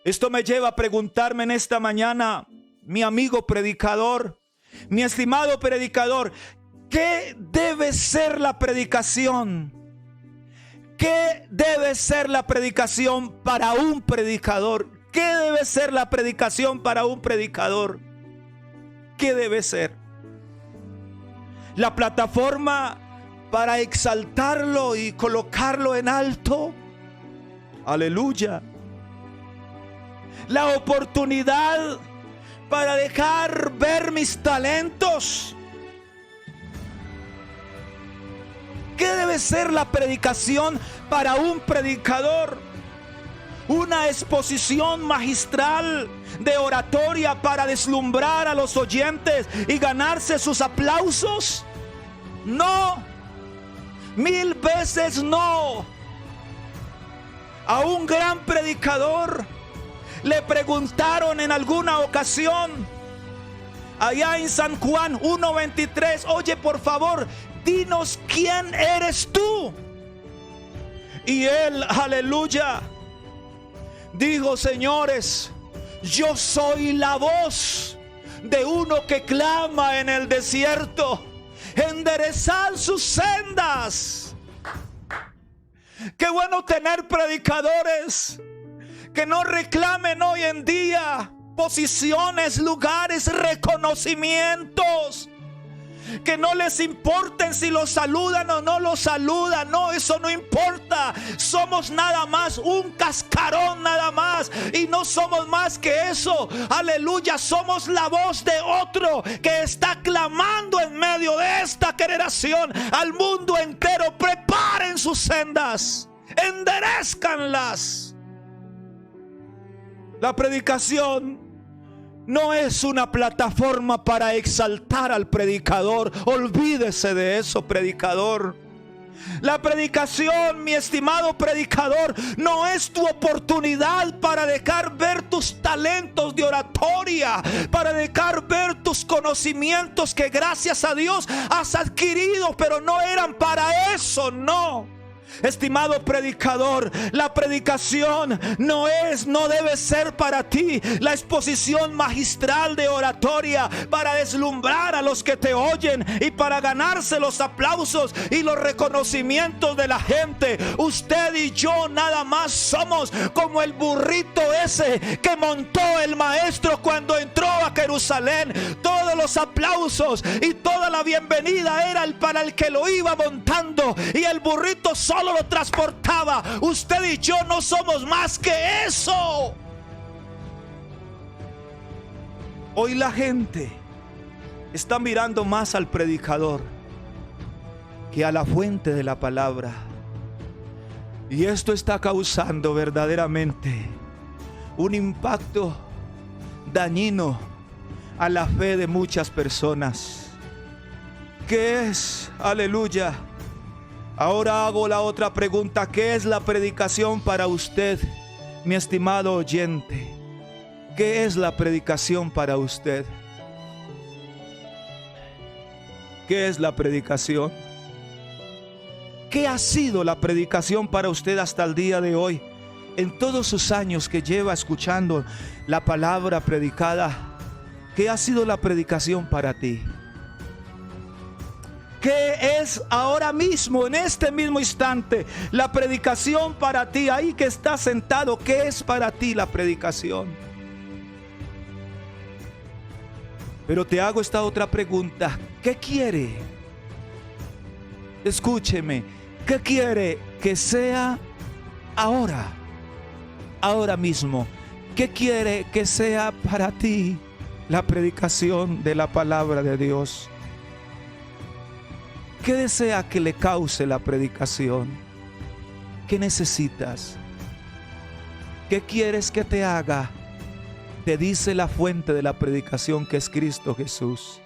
Esto me lleva a preguntarme en esta mañana, mi amigo predicador, mi estimado predicador, ¿qué debe ser la predicación? ¿Qué debe ser la predicación para un predicador? ¿Qué debe ser la predicación para un predicador? ¿Qué debe ser? ¿La plataforma para exaltarlo y colocarlo en alto? Aleluya. ¿La oportunidad para dejar ver mis talentos? ¿Qué debe ser la predicación para un predicador? ¿Una exposición magistral de oratoria para deslumbrar a los oyentes y ganarse sus aplausos? No, 1000 veces no. A un gran predicador le preguntaron en alguna ocasión, allá en San Juan 1:23, oye, por favor, dinos quién eres tú. Y él, aleluya, dijo: señores, yo soy la voz de uno que clama en el desierto, enderezad sus sendas. Qué bueno tener predicadores que no reclamen hoy en día posiciones, lugares, reconocimientos. Que no les importen si los saludan o no los saludan. No, eso no importa. Somos nada más un cascarón, nada más. Y no somos más que eso. Aleluya, somos la voz de otro que está clamando en medio de esta generación al mundo entero: preparen sus sendas, enderezcanlas. La predicación no es una plataforma para exaltar al predicador. Olvídese de eso, predicador. La predicación, mi estimado predicador, no es tu oportunidad para dejar ver tus talentos de oratoria, para dejar ver tus conocimientos que gracias a Dios has adquirido, pero no eran para eso, no. Estimado predicador, la predicación no debe ser para ti la exposición magistral de oratoria para deslumbrar a los que te oyen y para ganarse los aplausos y los reconocimientos de la gente. Usted y yo nada más somos como el burrito ese que montó el maestro cuando entró a Jerusalén. Todos los aplausos y toda la bienvenida era para el que lo iba montando, y el burrito solo lo transportaba. Usted y yo no somos más que eso. Hoy la gente está mirando más al predicador que a la fuente de la palabra. Y esto está causando verdaderamente un impacto dañino a la fe de muchas personas. ¿Qué es? Aleluya. Ahora hago la otra pregunta. ¿Qué es la predicación para usted, mi estimado oyente? ¿Qué es la predicación para usted? ¿Qué es la predicación? ¿Qué ha sido la predicación para usted hasta el día de hoy? En todos sus años que lleva escuchando la palabra predicada, ¿qué ha sido la predicación para ti? ¿Qué es ahora mismo, en este mismo instante, la predicación para ti? Ahí que estás sentado, ¿qué es para ti la predicación? Pero te hago esta otra pregunta. ¿Qué quiere? Escúcheme. ¿Qué quiere que sea ahora? Ahora mismo. ¿Qué quiere que sea para ti la predicación de la palabra de Dios? ¿Qué desea que le cause la predicación? ¿Qué necesitas? ¿Qué quieres que te haga? Te dice la fuente de la predicación, que es Cristo Jesús.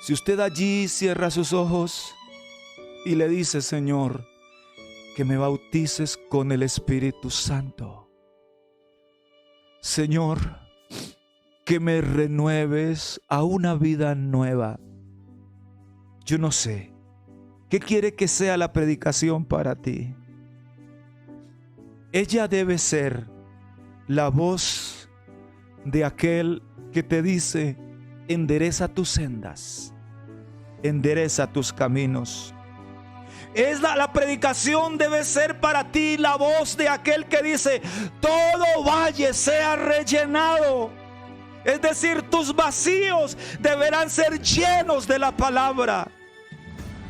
Si usted allí cierra sus ojos y le dice: Señor, que me bautices con el Espíritu Santo. Señor, que me renueves a una vida nueva. Yo no sé, ¿qué quiere que sea la predicación para ti? Ella debe ser la voz de aquel que te dice: endereza tus sendas, endereza tus caminos. La predicación debe ser para ti la voz de aquel que dice: todo valle sea rellenado. Es decir, tus vacíos deberán ser llenos de la palabra.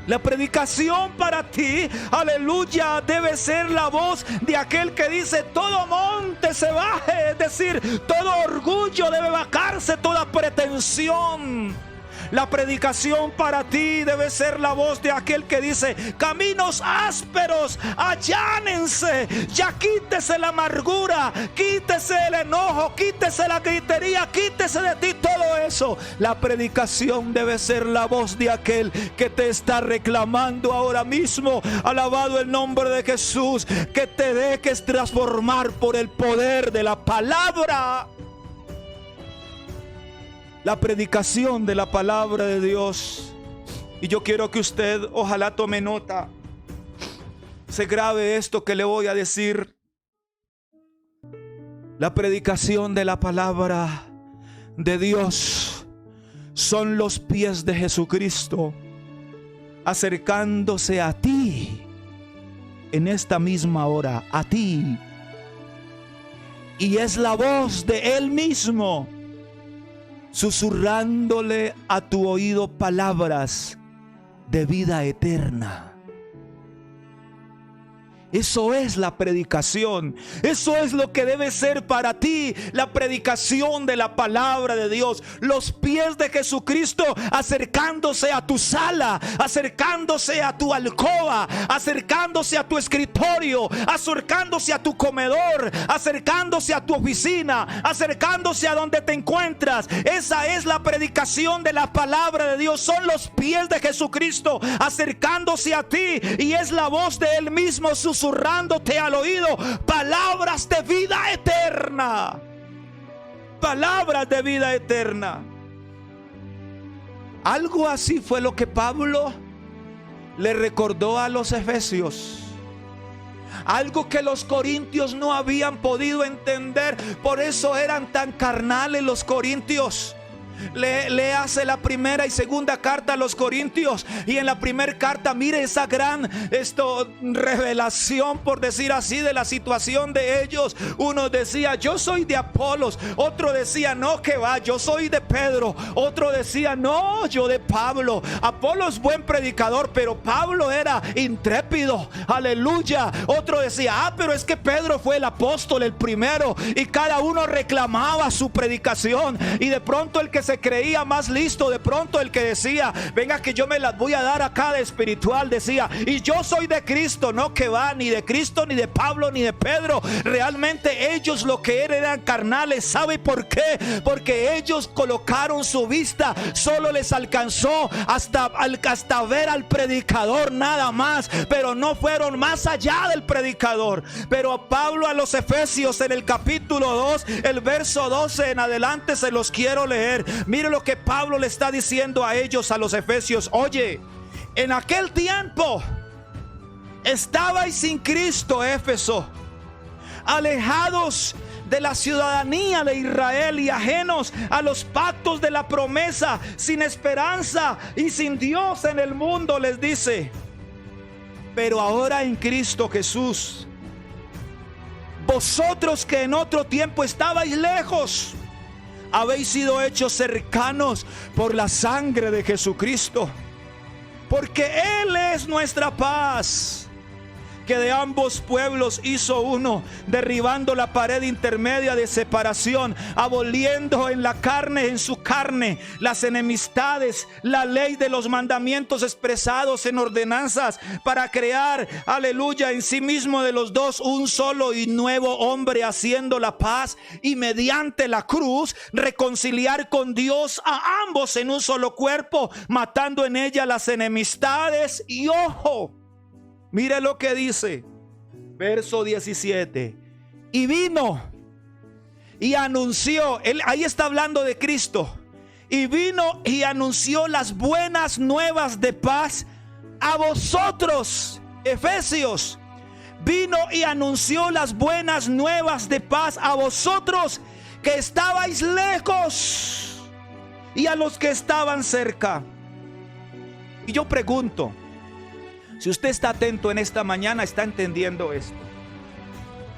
La predicación para ti, aleluya, debe ser la voz de aquel que dice: todo monte se baje. Es decir, todo orgullo debe bajarse, toda pretensión. La predicación para ti debe ser la voz de aquel que dice: caminos ásperos, allánense. Ya quítese la amargura, quítese el enojo, quítese la gritería, quítese de ti todo eso. La predicación debe ser la voz de aquel que te está reclamando ahora mismo, alabado el nombre de Jesús, que te dejes transformar por el poder de la palabra. La predicación de la palabra de Dios. Y yo quiero que usted, ojalá tome nota, se grabe esto que le voy a decir. La predicación de la palabra de Dios son los pies de Jesucristo acercándose a ti en esta misma hora, a ti. Y es la voz de Él mismo susurrándole a tu oído palabras de vida eterna. Eso es la predicación. Eso es lo que debe ser para ti la predicación de la palabra de Dios. Los pies de Jesucristo acercándose a tu sala, acercándose a tu alcoba, acercándose a tu escritorio, acercándose a tu comedor, acercándose a tu oficina, acercándose a donde te encuentras. Esa es la predicación de la palabra de Dios. Son los pies de Jesucristo acercándose a ti, y es la voz de Él mismo susurrándote al oído palabras de vida eterna. Palabras de vida eterna. Algo así fue lo que Pablo le recordó a los efesios. Algo que los corintios no habían podido entender. Por eso eran tan carnales los corintios. Le hace la primera y segunda carta a los corintios, y en la primera carta mire esa gran revelación, por decir así, de la situación de ellos. Uno decía: yo soy de Apolos. Otro decía: no, que va, yo soy de Pedro. Otro decía: no, yo de Pablo. Apolos buen predicador, pero Pablo era intrépido, aleluya. Otro decía: pero es que Pedro fue el apóstol, el primero. Y cada uno reclamaba su predicación. Y de pronto el que se creía más listo, de pronto el que decía, venga que yo me las voy a dar a cada espiritual, decía, y yo soy de Cristo. No, que va, ni de Cristo, ni de Pablo, ni de Pedro. Realmente ellos lo que eran carnales. ¿Sabe por qué? Porque ellos colocaron su vista, solo les alcanzó hasta ver al predicador, nada más, pero no fueron más allá del predicador. Pero Pablo a los Efesios, en el capítulo 2, el verso 12 en adelante, se los quiero leer. Mire lo que Pablo le está diciendo a ellos, a los Efesios. Oye, en aquel tiempo estabais sin Cristo, Éfeso, alejados de la ciudadanía de Israel y ajenos a los pactos de la promesa, sin esperanza y sin Dios en el mundo, les dice. Pero ahora en Cristo Jesús, vosotros que en otro tiempo estabais lejos, habéis sido hechos cercanos por la sangre de Jesucristo, porque Él es nuestra paz, que de ambos pueblos hizo uno, derribando la pared intermedia de separación, aboliendo en la carne, en su carne, las enemistades, la ley de los mandamientos expresados en ordenanzas, para crear, aleluya, en sí mismo de los dos un solo y nuevo hombre, haciendo la paz, y mediante la cruz reconciliar con Dios a ambos en un solo cuerpo, matando en ella las enemistades. Y ojo, mire lo que dice, verso 17. Y vino y anunció, ahí está hablando de Cristo. Y vino y anunció las buenas nuevas de paz a vosotros, Efesios. Vino y anunció las buenas nuevas de paz a vosotros que estabais lejos y a los que estaban cerca. Y yo pregunto, si usted está atento en esta mañana, está entendiendo esto.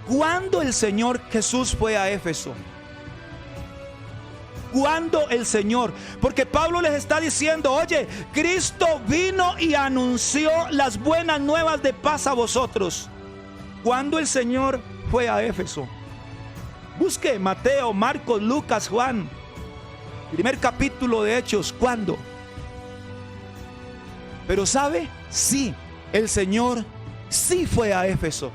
¿Cuándo el Señor Jesús fue a Éfeso? ¿Cuándo el Señor? Porque Pablo les está diciendo, oye, Cristo vino y anunció las buenas nuevas de paz a vosotros. ¿Cuándo el Señor fue a Éfeso? Busque Mateo, Marcos, Lucas, Juan, primer capítulo de Hechos. ¿Cuándo? Pero ¿sabe? Sí, el Señor sí fue a Éfeso.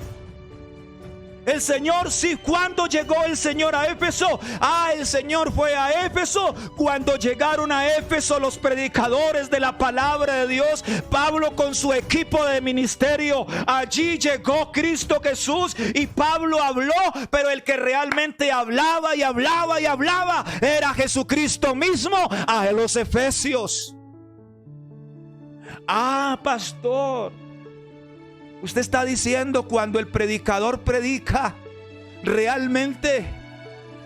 El Señor sí. ¿Cuándo llegó el Señor a Éfeso? El Señor fue a Éfeso cuando llegaron a Éfeso los predicadores de la palabra de Dios, Pablo con su equipo de ministerio. Allí llegó Cristo Jesús y Pablo habló, pero el que realmente hablaba y hablaba y hablaba era Jesucristo mismo a los Efesios. Pastor, usted está diciendo cuando el predicador predica, ¿realmente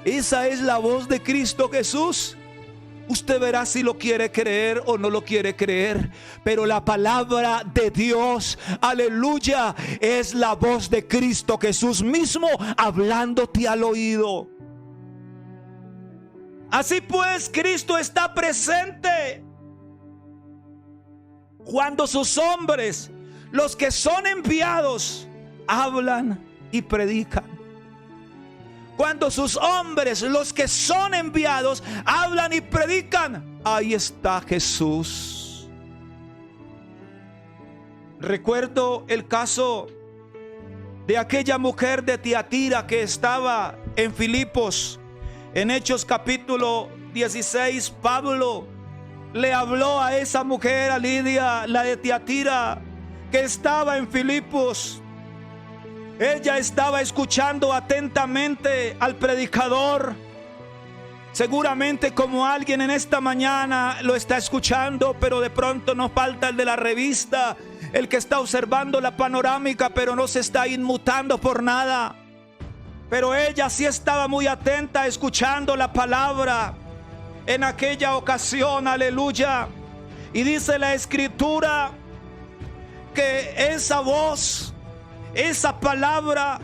esa es la voz de Cristo Jesús? Usted verá si lo quiere creer o no lo quiere creer, pero la palabra de Dios, aleluya, es la voz de Cristo Jesús mismo hablándote al oído. Así pues, Cristo está presente cuando sus hombres, los que son enviados, hablan y predican. Cuando sus hombres, los que son enviados, hablan y predican, ahí está Jesús. Recuerdo el caso de aquella mujer de Tiatira que estaba en Filipos. En Hechos capítulo 16, Pablo le habló a esa mujer, a Lidia, la de Tiatira, que estaba en Filipos. Ella estaba escuchando atentamente al predicador, seguramente como alguien en esta mañana lo está escuchando, pero de pronto nos falta el de la revista, el que está observando la panorámica, pero no se está inmutando por nada. Pero ella sí estaba muy atenta, escuchando la palabra en aquella ocasión, aleluya. Y dice la escritura que esa voz, esa palabra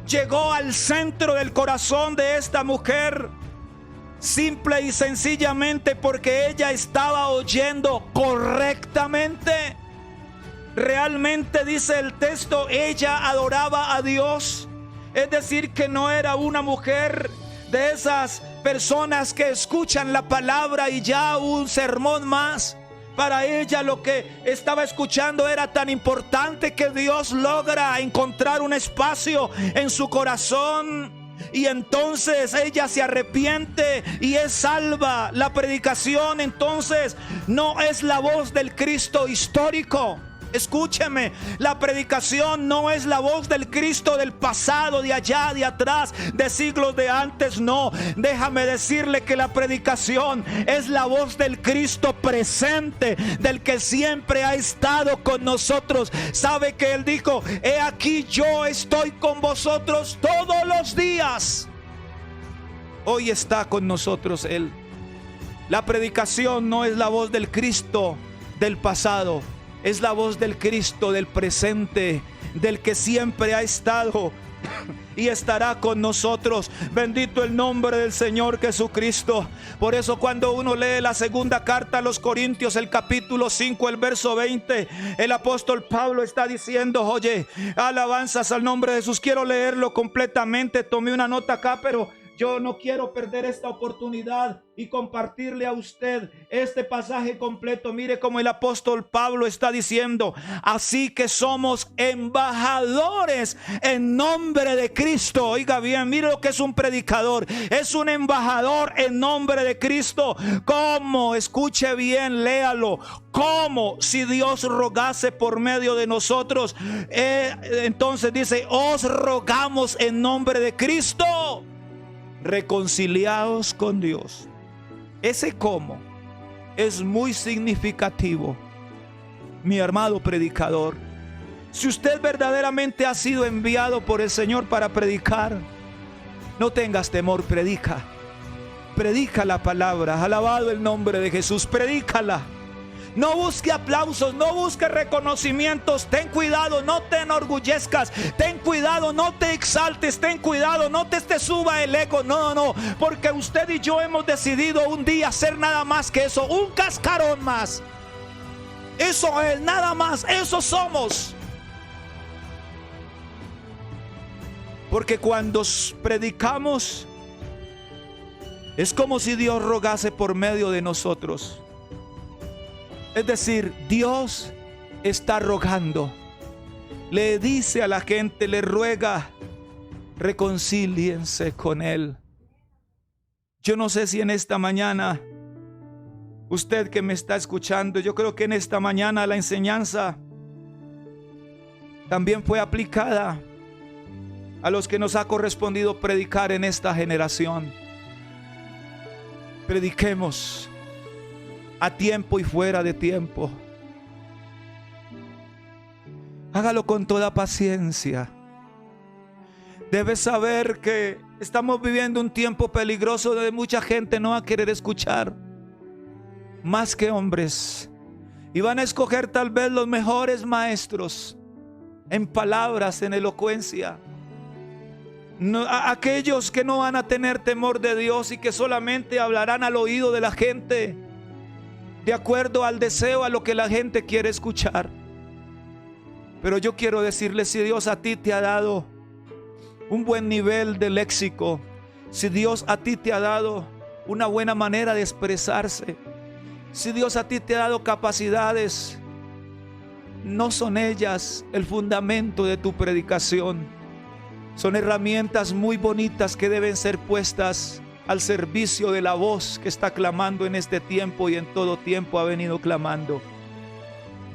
llegó al centro del corazón de esta mujer, simple y sencillamente porque ella estaba oyendo correctamente. Realmente, dice el texto, ella adoraba a Dios. Es decir, que no era una mujer de esas Personas que escuchan la palabra y ya un sermón más. Para ella lo que estaba escuchando era tan importante que Dios logra encontrar un espacio en su corazón. Y entonces ella se arrepiente y es salva. La predicación entonces no es la voz del Cristo histórico. Escúcheme, la predicación no es la voz del Cristo del pasado, de allá, de atrás, de siglos de antes, no. Déjame decirle que la predicación es la voz del Cristo presente, del que siempre ha estado con nosotros. Sabe que Él dijo: he aquí yo estoy con vosotros todos los días. Hoy está con nosotros Él. La predicación no es la voz del Cristo del pasado. Es la voz del Cristo del presente, del que siempre ha estado y estará con nosotros. Bendito el nombre del Señor Jesucristo. Por eso cuando uno lee la segunda carta a los Corintios, el capítulo 5, el verso 20, el apóstol Pablo está diciendo: oye, alabanzas al nombre de Jesús. Quiero leerlo completamente. Tomé una nota acá, pero yo no quiero perder esta oportunidad y compartirle a usted este pasaje completo. Mire cómo el apóstol Pablo está diciendo: así que somos embajadores en nombre de Cristo. Oiga bien, mire lo que es un predicador. Es un embajador en nombre de Cristo. ¿Cómo? Escuche bien, léalo. ¿Cómo? Si Dios rogase por medio de nosotros. Entonces dice: os rogamos en nombre de Cristo, reconciliados con Dios. Ese cómo es muy significativo, mi amado predicador. Si usted verdaderamente ha sido enviado por el Señor para predicar, no tengas temor, predica. Predica la palabra. Alabado el nombre de Jesús. Predícala. No busque aplausos, no busque reconocimientos. Ten cuidado, no te enorgullezcas. Ten cuidado, no te exaltes. Ten cuidado, no te suba el ego. No, no, porque usted y yo hemos decidido un día ser nada más que eso, un cascarón más. Eso es nada más, eso somos. Porque cuando predicamos, es como si Dios rogase por medio de nosotros. Es decir, Dios está rogando. Le dice a la gente, le ruega: reconcíliense con Él. Yo no sé si en esta mañana, usted que me está escuchando, yo creo que en esta mañana la enseñanza también fue aplicada a los que nos ha correspondido predicar en esta generación. Prediquemos a tiempo y fuera de tiempo. Hágalo con toda paciencia. Debes saber que estamos viviendo un tiempo peligroso donde mucha gente no va a querer escuchar más que hombres, y van a escoger tal vez los mejores maestros en palabras, en elocuencia. Aquellos que no van a tener temor de Dios y que solamente hablarán al oído de la gente, de acuerdo al deseo, a lo que la gente quiere escuchar. Pero yo quiero decirle, si Dios a ti te ha dado un buen nivel de léxico, si Dios a ti te ha dado una buena manera de expresarse, si Dios a ti te ha dado capacidades, no son ellas el fundamento de tu predicación. Son herramientas muy bonitas que deben ser puestas al servicio de la voz que está clamando en este tiempo y en todo tiempo ha venido clamando.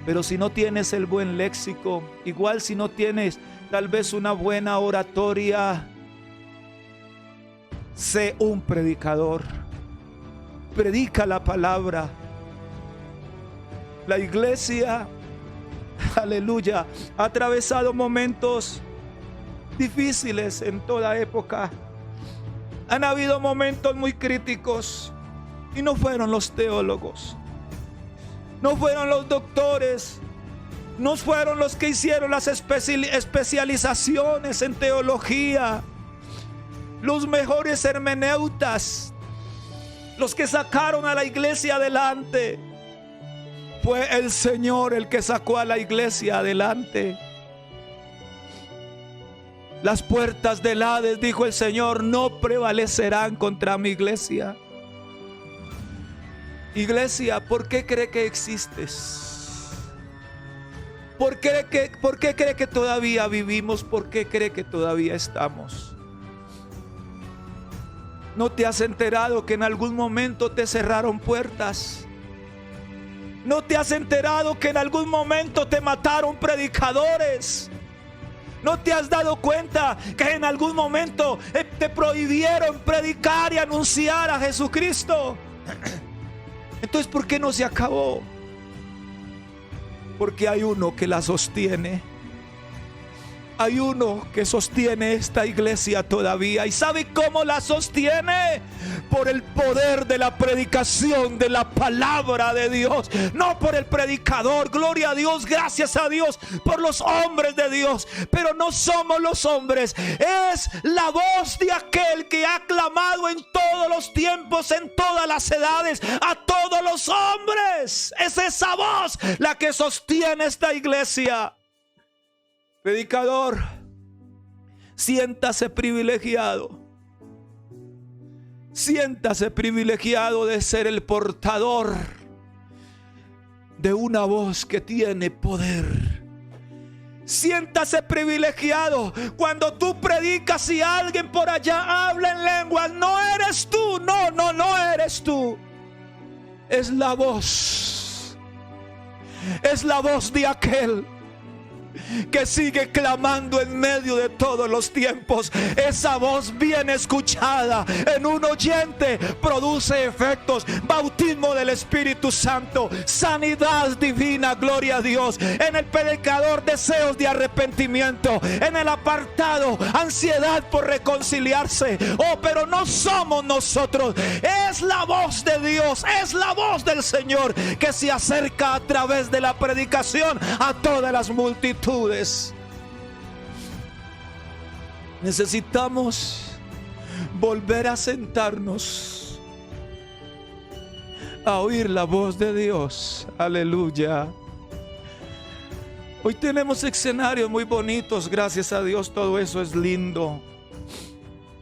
Pero si no tienes el buen léxico, igual si no tienes tal vez una buena oratoria, sé un predicador. Predica la palabra. La iglesia, aleluya, ha atravesado momentos difíciles en toda época. Han habido momentos muy críticos y no fueron los teólogos, no fueron los doctores, no fueron los que hicieron las especializaciones en teología, los mejores hermeneutas, los que sacaron a la iglesia adelante. Fue el Señor el que sacó a la iglesia adelante. Las puertas del Hades, dijo el Señor, no prevalecerán contra mi iglesia. Iglesia, ¿por qué cree que existes? ¿Por qué cree que todavía vivimos? ¿Por qué cree que todavía estamos? ¿No te has enterado que en algún momento te cerraron puertas? ¿No te has enterado que en algún momento te mataron predicadores? ¿No te has dado cuenta que en algún momento te prohibieron predicar y anunciar a Jesucristo? Entonces, ¿por qué no se acabó? Porque hay uno que la sostiene. Hay uno que sostiene esta iglesia todavía. ¿Y sabe cómo la sostiene? Por el poder de la predicación de la palabra de Dios. No por el predicador. Gloria a Dios, gracias a Dios por los hombres de Dios. Pero no somos los hombres. Es la voz de aquel que ha clamado en todos los tiempos, en todas las edades, a todos los hombres. Es esa voz la que sostiene esta iglesia. Predicador, siéntase privilegiado. Siéntase privilegiado de ser el portador de una voz que tiene poder. Siéntase privilegiado cuando tú predicas y alguien por allá habla en lenguas. No eres tú, no eres tú. Es la voz. Es la voz de aquel que sigue clamando en medio de todos los tiempos. Esa voz bien escuchada en un oyente produce efectos: bautismo del Espíritu Santo, sanidad divina, gloria a Dios. En el predicador, deseos de arrepentimiento. En el apartado, ansiedad por reconciliarse. Oh, pero no somos nosotros, es la voz de Dios, es la voz del Señor que se acerca a través de la predicación a todas las multitudes. Necesitamos volver a sentarnos a oír la voz de Dios. Aleluya. Hoy tenemos escenarios muy bonitos, gracias a Dios. Todo eso es lindo,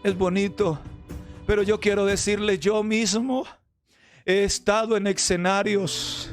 es bonito. Pero yo quiero decirle, yo mismo he estado en escenarios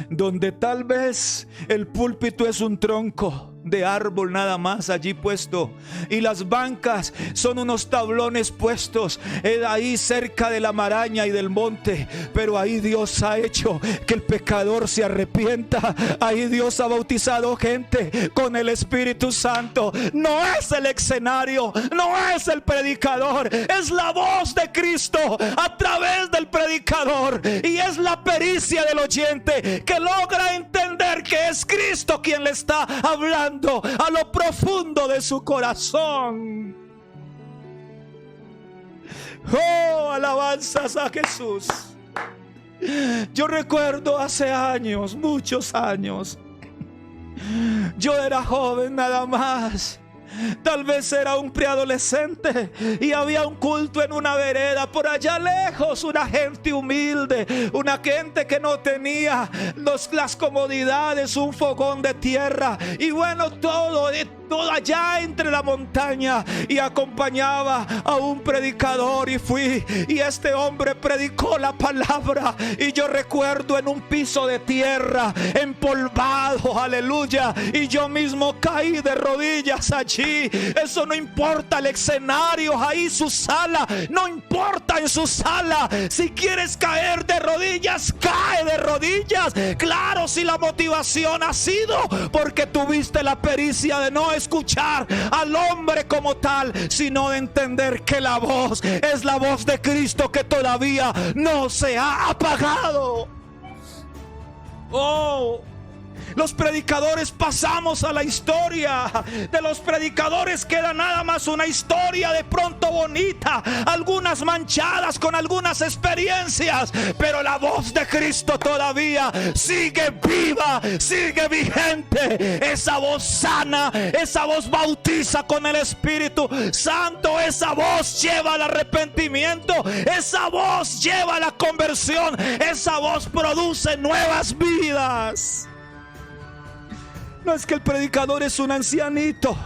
donde tal vez el púlpito es un tronco de árbol nada más allí puesto, y las bancas son unos tablones puestos ahí cerca de la maraña y del monte. Pero ahí Dios ha hecho que el pecador se arrepienta. Ahí Dios ha bautizado gente con el Espíritu Santo. No es el escenario, no es el predicador, es la voz de Cristo a través del predicador, y es la pericia del oyente que logra entender que es Cristo quien le está hablando a lo profundo de su corazón. Oh, alabanzas a Jesús. Yo recuerdo hace años, muchos años, yo era joven nada más. Tal vez era un preadolescente y había un culto en una vereda por allá lejos, una gente humilde, una gente que no tenía las comodidades, un fogón de tierra y bueno, todo allá entre la montaña, y acompañaba a un predicador y fui, y este hombre predicó la palabra, y yo recuerdo en un piso de tierra empolvado, aleluya, y yo mismo caí de rodillas allí. Eso no importa el escenario, ahí su sala, no importa en su sala. Si quieres caer de rodillas, cae de rodillas. Claro, si la motivación ha sido porque tuviste la pericia de no escuchar al hombre como tal, sino de entender que la voz es la voz de Cristo que todavía no se ha apagado. Oh, los predicadores pasamos a la historia. De los predicadores queda nada más una historia de pronto bonita, algunas manchadas con algunas experiencias, pero la voz de Cristo todavía sigue viva, sigue vigente. Esa voz sana, esa voz bautiza con el Espíritu Santo, esa voz lleva al arrepentimiento, esa voz lleva a la conversión, esa voz produce nuevas vidas. No es que el predicador es un ancianito,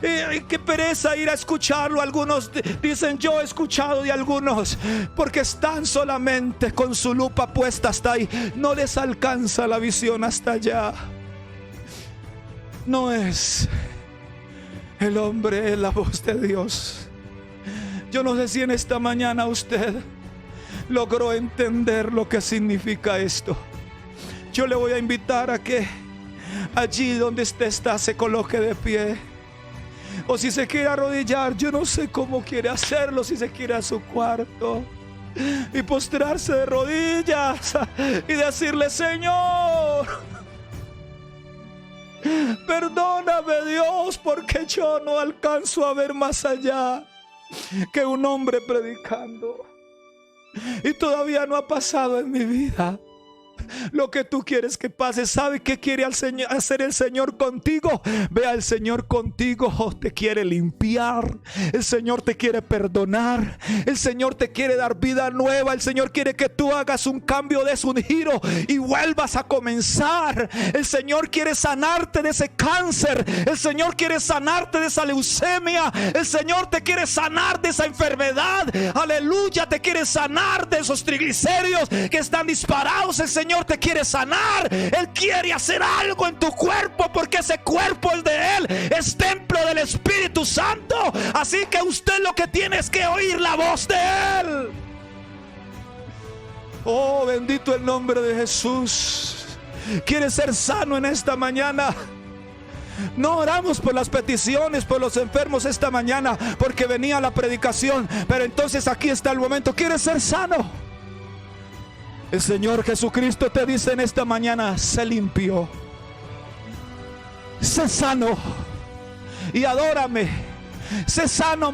Qué pereza ir a escucharlo. Algunos dicen, yo he escuchado de algunos, porque están solamente con su lupa puesta hasta ahí. No les alcanza la visión hasta allá. No es el hombre, es la voz de Dios. Yo no sé si en esta mañana usted logró entender lo que significa esto. Yo le voy a invitar a que allí donde usted está se coloque de pie. O si se quiere arrodillar, yo no sé cómo quiere hacerlo. Si se quiere a su cuarto y postrarse de rodillas y decirle: Señor, perdóname, Dios, porque yo no alcanzo a ver más allá que un hombre predicando, y todavía no ha pasado en mi vida lo que tú quieres que pase. ¿Sabe qué quiere hacer el Señor contigo? Vea, el Señor contigo te quiere limpiar. El Señor te quiere perdonar. El Señor te quiere dar vida nueva. El Señor quiere que tú hagas un cambio, des un giro y vuelvas a comenzar. El Señor quiere sanarte de ese cáncer. El Señor quiere sanarte de esa leucemia. El Señor te quiere sanar de esa enfermedad. Aleluya, te quiere sanar de esos triglicéridos que están disparados. El Señor te quiere sanar. Él quiere hacer algo en tu cuerpo, porque ese cuerpo es de Él, es templo del Espíritu Santo. Así que usted lo que tiene es que oír la voz de Él. Oh, bendito el nombre de Jesús. ¿Quieres ser sano en esta mañana? No oramos por las peticiones, por los enfermos esta mañana, porque venía la predicación, pero entonces aquí está el momento. ¿Quieres ser sano? El Señor Jesucristo te dice en esta mañana: sé limpio, sé sano y adórame. Sé sano,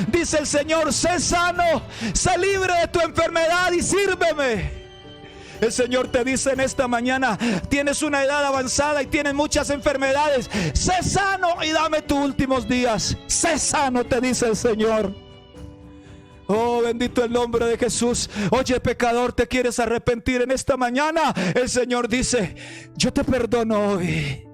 dice el Señor, sé sano, sé libre de tu enfermedad y sírveme. El Señor te dice en esta mañana: tienes una edad avanzada y tienes muchas enfermedades. Sé sano y dame tus últimos días. Sé sano, te dice el Señor. Oh, bendito el nombre de Jesús. Oye, pecador, ¿te quieres arrepentir en esta mañana? El Señor dice: yo te perdono hoy.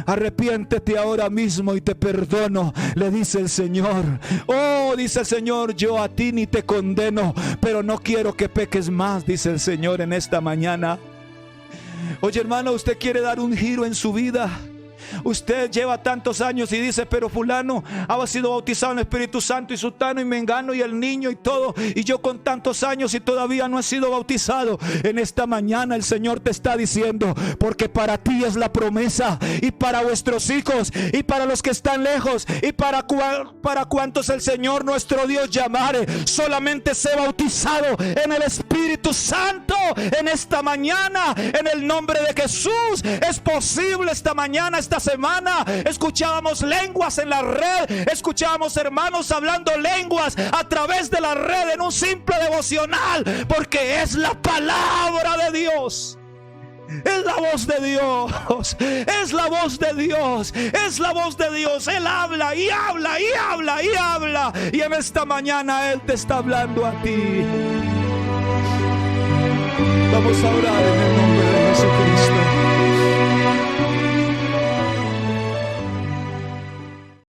Arrepiéntete ahora mismo y te perdono, le dice el Señor. Oh, dice el Señor, yo a ti ni te condeno, pero no quiero que peques más, dice el Señor en esta mañana. Oye, hermano, usted quiere dar un giro en su vida. Usted lleva tantos años y dice: pero fulano ha sido bautizado en el Espíritu Santo, y sutano y mengano y el niño y todo, y yo con tantos años y todavía no he sido bautizado. En esta mañana el Señor te está diciendo: porque para ti es la promesa, y para vuestros hijos, y para los que están lejos, y para cuantos el Señor nuestro Dios llamare. Solamente sé bautizado en el Espíritu Santo en esta mañana, en el nombre de Jesús. Es posible esta mañana, esta semana escuchábamos lenguas en la red, escuchábamos hermanos hablando lenguas a través de la red en un simple devocional, porque es la palabra de Dios. Es la voz de Dios, es la voz de Dios, es la voz de Dios. Él habla y habla y habla y habla, y en esta mañana Él te está hablando a ti. Vamos a orar en el nombre de Jesucristo.